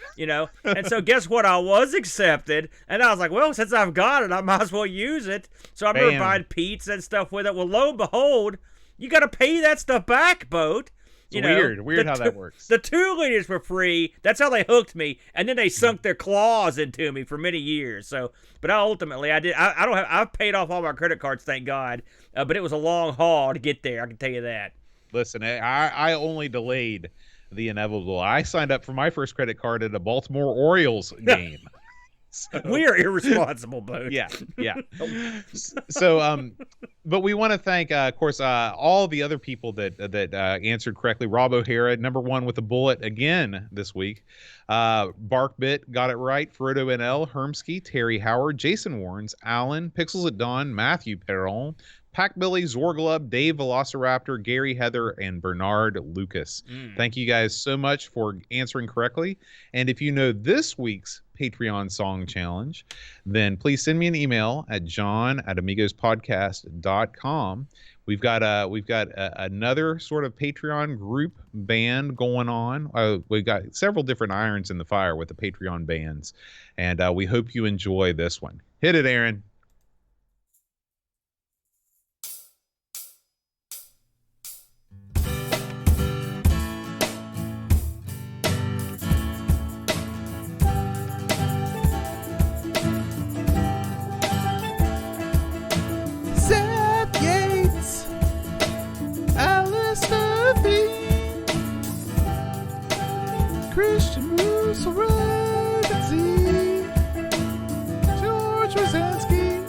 Speaker 2: And so guess what? I was accepted. And I was like, well, since I've got it, I might as well use it. So I remember buying pizza and stuff with it. Well, lo and behold, you got to pay that stuff back, Boat.
Speaker 1: Weird how that works.
Speaker 2: The 2 liters were free. That's how they hooked me, and then they sunk their claws into me for many years. So, but ultimately, I did. I've paid off all my credit cards, thank God. But it was a long haul to get there. I can tell you that.
Speaker 1: Listen, I only delayed the inevitable. I signed up for my first credit card at a Baltimore Orioles game.
Speaker 2: So, we are irresponsible, Bo.
Speaker 1: Yeah. So, but we want to thank, of course, all the other people that answered correctly. Rob O'Hara, #1 with a bullet again this week. Barkbit got it right. Frodo NL, Hermsky, Terry Howard, Jason Warrens, Alan, Pixels at Dawn, Matthew Perron, Packbilly, Zorglub, Dave Velociraptor, Gary Heather, and Bernard Lucas. Thank you guys so much for answering correctly. And if you know this week's Patreon song challenge, then please send me an email at john@amigospodcast.com. We've got another sort of Patreon group band going on. We've got several different irons in the fire with the Patreon bands, and we hope you enjoy this one. Hit it, Aaron.
Speaker 3: Christian Russo, George Rosansky,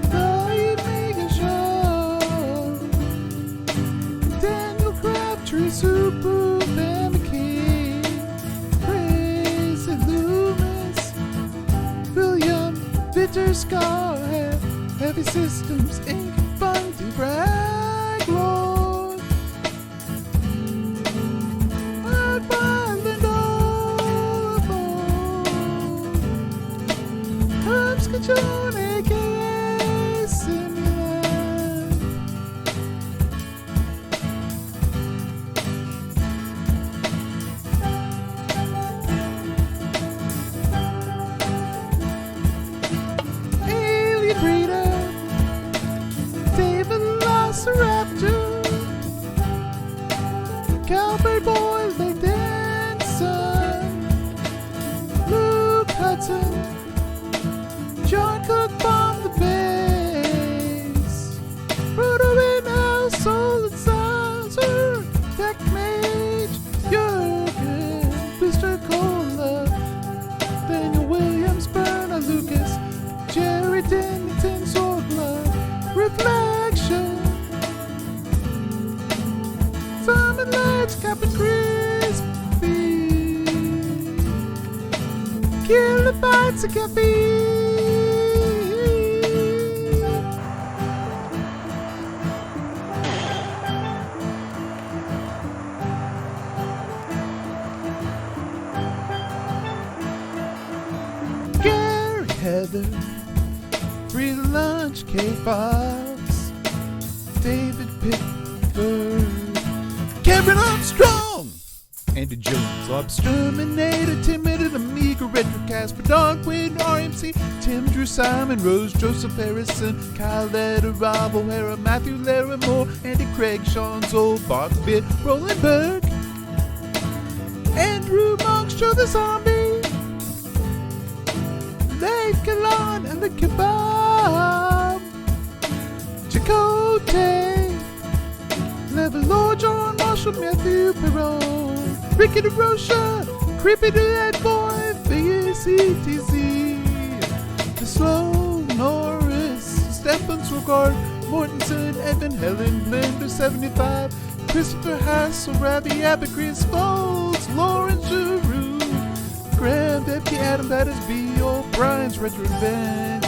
Speaker 3: The Amiga Show, Daniel Crabtree, Super Family King, Crazy Loomis, William Bitter Scarhead, Heavy Systems Inc., Bundy Bragg Lord, John, a.k.a. Simulan. Alien Breeder, David Velociraptor, Cowboy Boy, Lake Dancer, Luke Hudson, John Cook from the base, Proto now, Solid Saucer, Tech Mage, Jurgen, Mr. Cola, Daniel Williams, Bernard Lucas, Jerry Dennington, Swordblood, Reflection, Simon Ledge, Captain Crispy, Killer Bites a Cafe. Heather, Free Lunch, K-Fox, Dave Pittsburgh. Kevin Armstrong, Andy Jones, Lobsterminator, Tim Minute, Amiga, Retrocast, Dog Quinn, RMC, Tim, Drew, Simon, Rose, Joseph Harrison, Kyle Letter, Rob O'Hara, Matthew Larimore, Andy Craig, Sean Zoll, Bart Bitt, Roland Berg, Andrew Monks, Joe the Zombie, Dave Galan and the Kebab, Chakotay, Level Lord John Marshall, Matthew Perron, Ricky DeRocha, Creepy the Head Boy, VACTZ, The Slow Norris, Stefan Swigart, Mortensen, Evan, Helen, Blender 75, Christopher Hassel, Ravi Abbott, Chris Foles, Lawrence Giroux, Graham Bepke, Adam Battersby, O'Brien's Retro Advantage,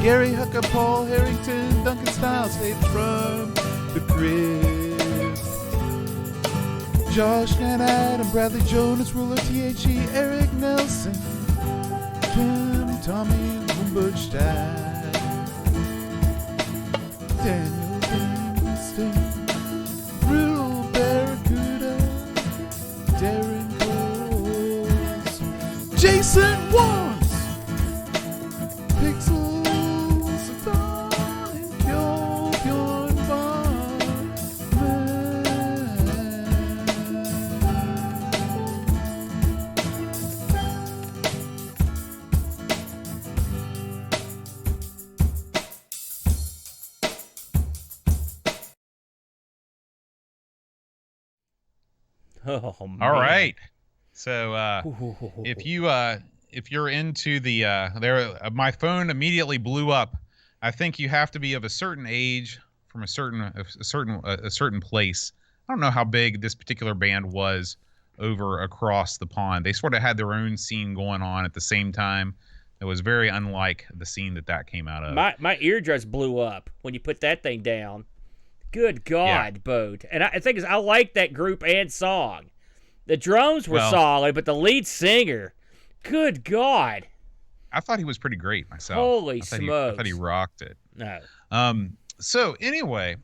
Speaker 3: Gary Hucker, Paul Harrington, Duncan Styles, Hates from the Crib, Josh and Adam, Bradley Jonas, Ruler, THE, Eric Nelson, Kim, Tommy, Humberstadt, Daniel Livingston, Riddle, Barracuda, Darren Coles, Jason Wands, Pixels, Saton, and Kyo Bjorn
Speaker 2: Oh, man.
Speaker 1: All right. So if you're into the my phone immediately blew up. I think you have to be of a certain age from a certain place. I don't know how big this particular band was over across the pond. They sort of had their own scene going on at the same time. It was very unlike the scene that came out of.
Speaker 2: My eardrums blew up when you put that thing down. Good God,
Speaker 1: Yeah.
Speaker 2: Boat. And I think I like that group and song. The drums were solid, but the lead singer, good God.
Speaker 1: I thought he was pretty great myself.
Speaker 2: Holy
Speaker 1: I
Speaker 2: smokes.
Speaker 1: thought he rocked it.
Speaker 2: No.
Speaker 1: So anyway,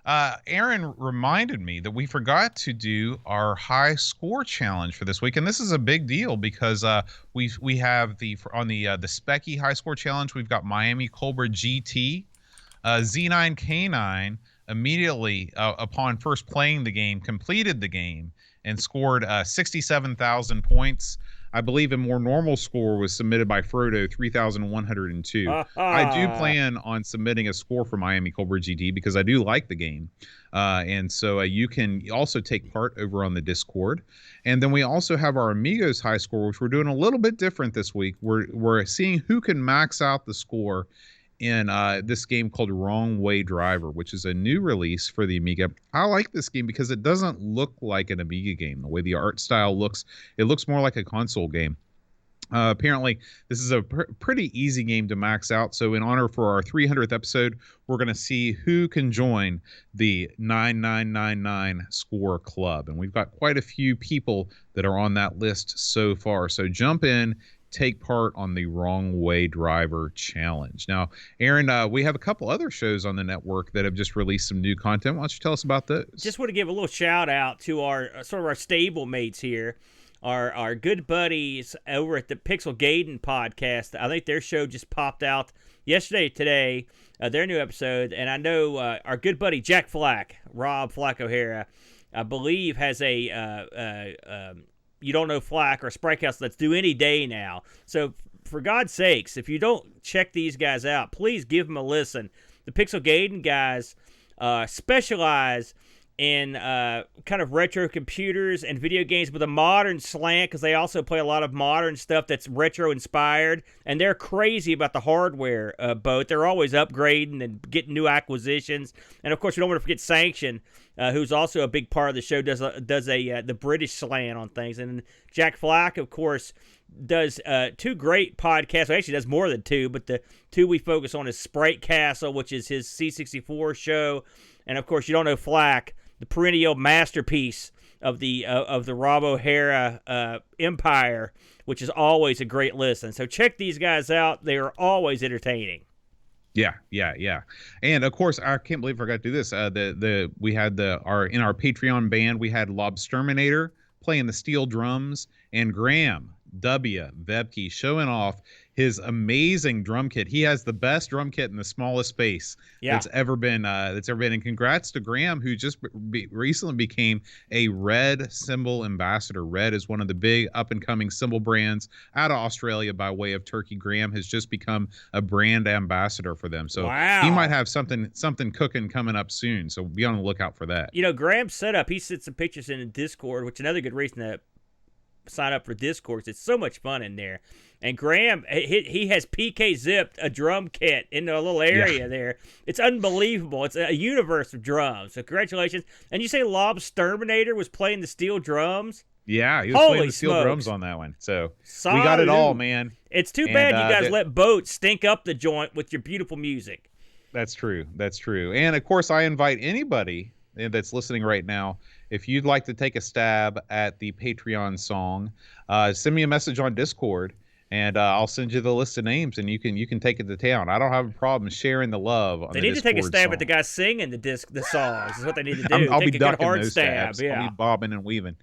Speaker 1: Aaron reminded me that we forgot to do our high score challenge for this week, and this is a big deal because we have the Specky high score challenge. We've got Miami Colbert GT, Z9K9 immediately upon first playing the game completed the game and scored 67,000 points. I believe a more normal score was submitted by Frodo, 3,102. I do plan on submitting a score for Miami Colbert GT because I do like the game. And so you can also take part over on the Discord. And then we also have our Amigos high score, which we're doing a little bit different this week. We're seeing who can max out the score in this game called Wrong Way Driver, which is a new release for the Amiga. I like this game because it doesn't look like an Amiga game. The way the art style looks, it looks more like a console game. Apparently, this is a pretty easy game to max out. So in honor for our 300th episode, we're going to see who can join the 9999 score club. And we've got quite a few people that are on that list so far. So jump in. Take part on the Wrong Way Driver challenge. Now, Aaron, we have a couple other shows on the network that have just released some new content. Why don't you tell us about those?
Speaker 2: Just want to give a little shout out to our sort of our stable mates here, our good buddies over at the Pixel Gaiden podcast. I think their show just popped out yesterday, today, their new episode, and I know our good buddy Jack Flack, Rob Flack O'Hara, I believe has a You Don't Know Flack or Spritehouse that's due any day now. So for God's sakes, if you don't check these guys out, please give them a listen. The Pixel Gaiden guys specialize in kind of retro computers and video games with a modern slant because they also play a lot of modern stuff that's retro inspired, and they're crazy about the hardware boat. They're always upgrading and getting new acquisitions. And of course, we don't want to forget Sanction, who's also a big part of the show, does the British slant on things. And Jack Flack, of course, does two great podcasts. Well, actually, does more than two, but the two we focus on is Sprite Castle, which is his C64 show, and of course, You Don't Know Flack, the perennial masterpiece of the Rob O'Hara empire, which is always a great listen. So check these guys out; they are always entertaining.
Speaker 1: Yeah. And of course, I can't believe I forgot to do this. We had in our Patreon band, we had Lobsterminator playing the steel drums, and Graham Vebke showing off his amazing drum kit. He has the best drum kit in the smallest space that's ever been. And congrats to Graham, who just recently became a Red cymbal ambassador. Red is one of the big up and coming cymbal brands out of Australia by way of Turkey. Graham has just become a brand ambassador for them. So he might have something cooking coming up soon. So be on the lookout for that.
Speaker 2: You know, Graham's setup, he sent some pictures in the Discord, which is another good reason to sign up for Discord. It's so much fun in there. And Graham, he has PK zipped a drum kit in a little area there. It's unbelievable. It's a universe of drums. So congratulations. And you say Lobsterminator was playing the steel drums?
Speaker 1: Yeah, he was playing the steel drums on that one. So we got it all, man.
Speaker 2: It's too bad you guys let boats stink up the joint with your beautiful music.
Speaker 1: That's true. And of course, I invite anybody that's listening right now, if you'd like to take a stab at the Patreon song, send me a message on Discord, and I'll send you the list of names, and you can take it to town. I don't have a problem sharing the love. On
Speaker 2: they
Speaker 1: the
Speaker 2: need
Speaker 1: Discord
Speaker 2: to take a stab
Speaker 1: song.
Speaker 2: at the guy singing the songs. Is what they need to do.
Speaker 1: I'll
Speaker 2: take
Speaker 1: be
Speaker 2: a
Speaker 1: ducking
Speaker 2: good hard
Speaker 1: those
Speaker 2: stab.
Speaker 1: stabs.
Speaker 2: Yeah.
Speaker 1: I'll be bobbing and weaving.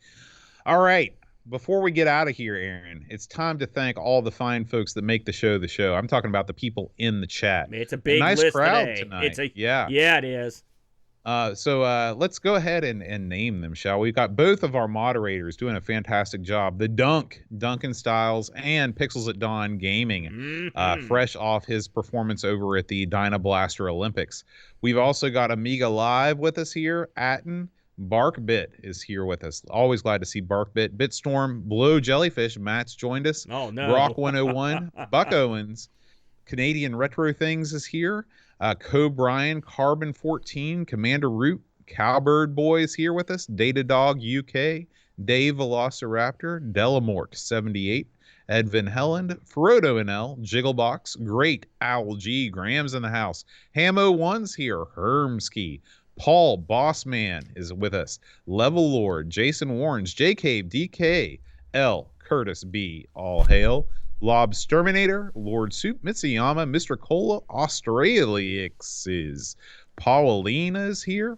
Speaker 1: All right. Before we get out of here, Aaron, it's time to thank all the fine folks that make the show. I'm talking about the people in the chat.
Speaker 2: It's a big
Speaker 1: nice
Speaker 2: list
Speaker 1: crowd
Speaker 2: today.
Speaker 1: tonight.
Speaker 2: Yeah, it is.
Speaker 1: So let's go ahead and name them, shall we? We've got both of our moderators doing a fantastic job. The Duncan Styles, and Pixels at Dawn Gaming, fresh off his performance over at the Dyna Blaster Olympics. We've also got Amiga Live with us here. Atten, Barkbit is here with us. Always glad to see Barkbit. Bitstorm, Blow Jellyfish, Matt's joined us.
Speaker 2: Oh, no.
Speaker 1: Rock 101, Buck Owens, Canadian Retro Things is here. Brian, Carbon 14, Commander Root, Cowbird Boy is here with us. Datadog UK, Dave Velociraptor, Delamort 78, Ed Van Helland, Frodo NL, Jigglebox, Great Owl G, Graham's in the house. Hamo1's here, Hermski, Paul Bossman is with us. Level Lord, Jason Warrens, JK, DK, L, Curtis B, all hail. Lobsterminator, Lord Soup, Mitsuyama, Mr. Cola, Australix Paulina's here.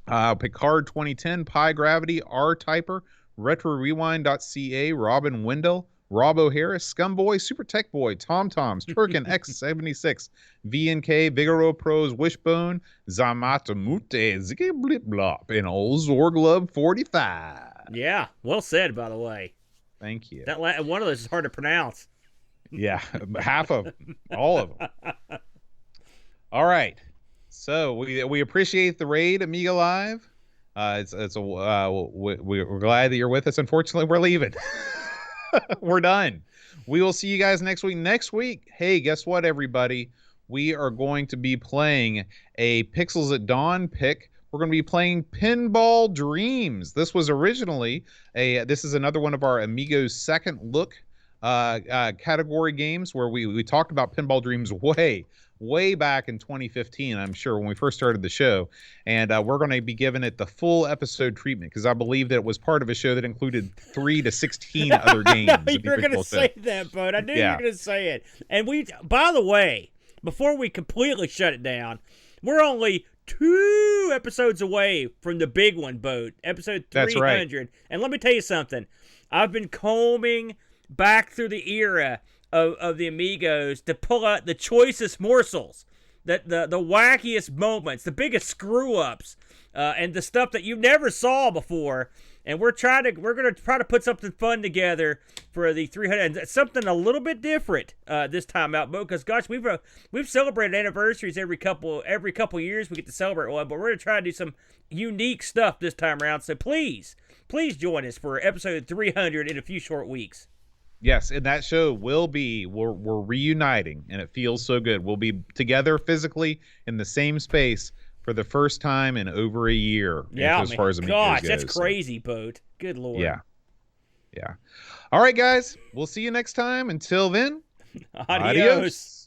Speaker 1: Picard 2010, Pi Gravity, R-Typer, RetroRewind.ca, Robin Wendell, Rob O'Harris, Scumboy, Super Tech Boy, Tom Toms, Turkin X76, VNK, Vigoro Pros, Wishbone, Zamatamute, Ziggy Blip Blop, and old Zorglub 45.
Speaker 2: Yeah, well said, by the way.
Speaker 1: Thank you.
Speaker 2: That one of those is hard to pronounce.
Speaker 1: Yeah, half of them, all of them. All right, so we appreciate the raid, Amiga Live. We're glad that you're with us. Unfortunately, we're leaving. We're done. We will see you guys next week. Next week, hey, guess what, everybody? We are going to be playing a Pixels at Dawn pick. We're going to be playing Pinball Dreams. This was originally this is another one of our Amigos second look category games where we talked about Pinball Dreams way back in 2015, I'm sure, when we first started the show. And we're going to be giving it the full episode treatment because I believe that it was part of a show that included 3 to 16 other games.
Speaker 2: I know you were going to say that, Bud. I knew you were going to say it. And by the way, before we completely shut it down, we're only 2 episodes away from the big one, Boat, episode 300.
Speaker 1: That's right.
Speaker 2: And let me tell you something. I've been combing back through the era of the Amigos to pull out the choicest morsels, the wackiest moments, the biggest screw-ups, and the stuff that you never saw before. And we're going to try to put something fun together for the 300, something a little bit different this time out, Bo. Because gosh, we've celebrated anniversaries every couple years. We get to celebrate one, but we're going to try to do some unique stuff this time around. So please join us for episode 300 in a few short weeks.
Speaker 1: Yes, and that show we're reuniting, and it feels so good. We'll be together physically in the same space for the first time in over a year.
Speaker 2: Yeah,
Speaker 1: as far as Amigos
Speaker 2: gosh,
Speaker 1: goes,
Speaker 2: that's crazy, Boat. Good Lord.
Speaker 1: Yeah. All right, guys. We'll see you next time. Until then,
Speaker 2: Adios.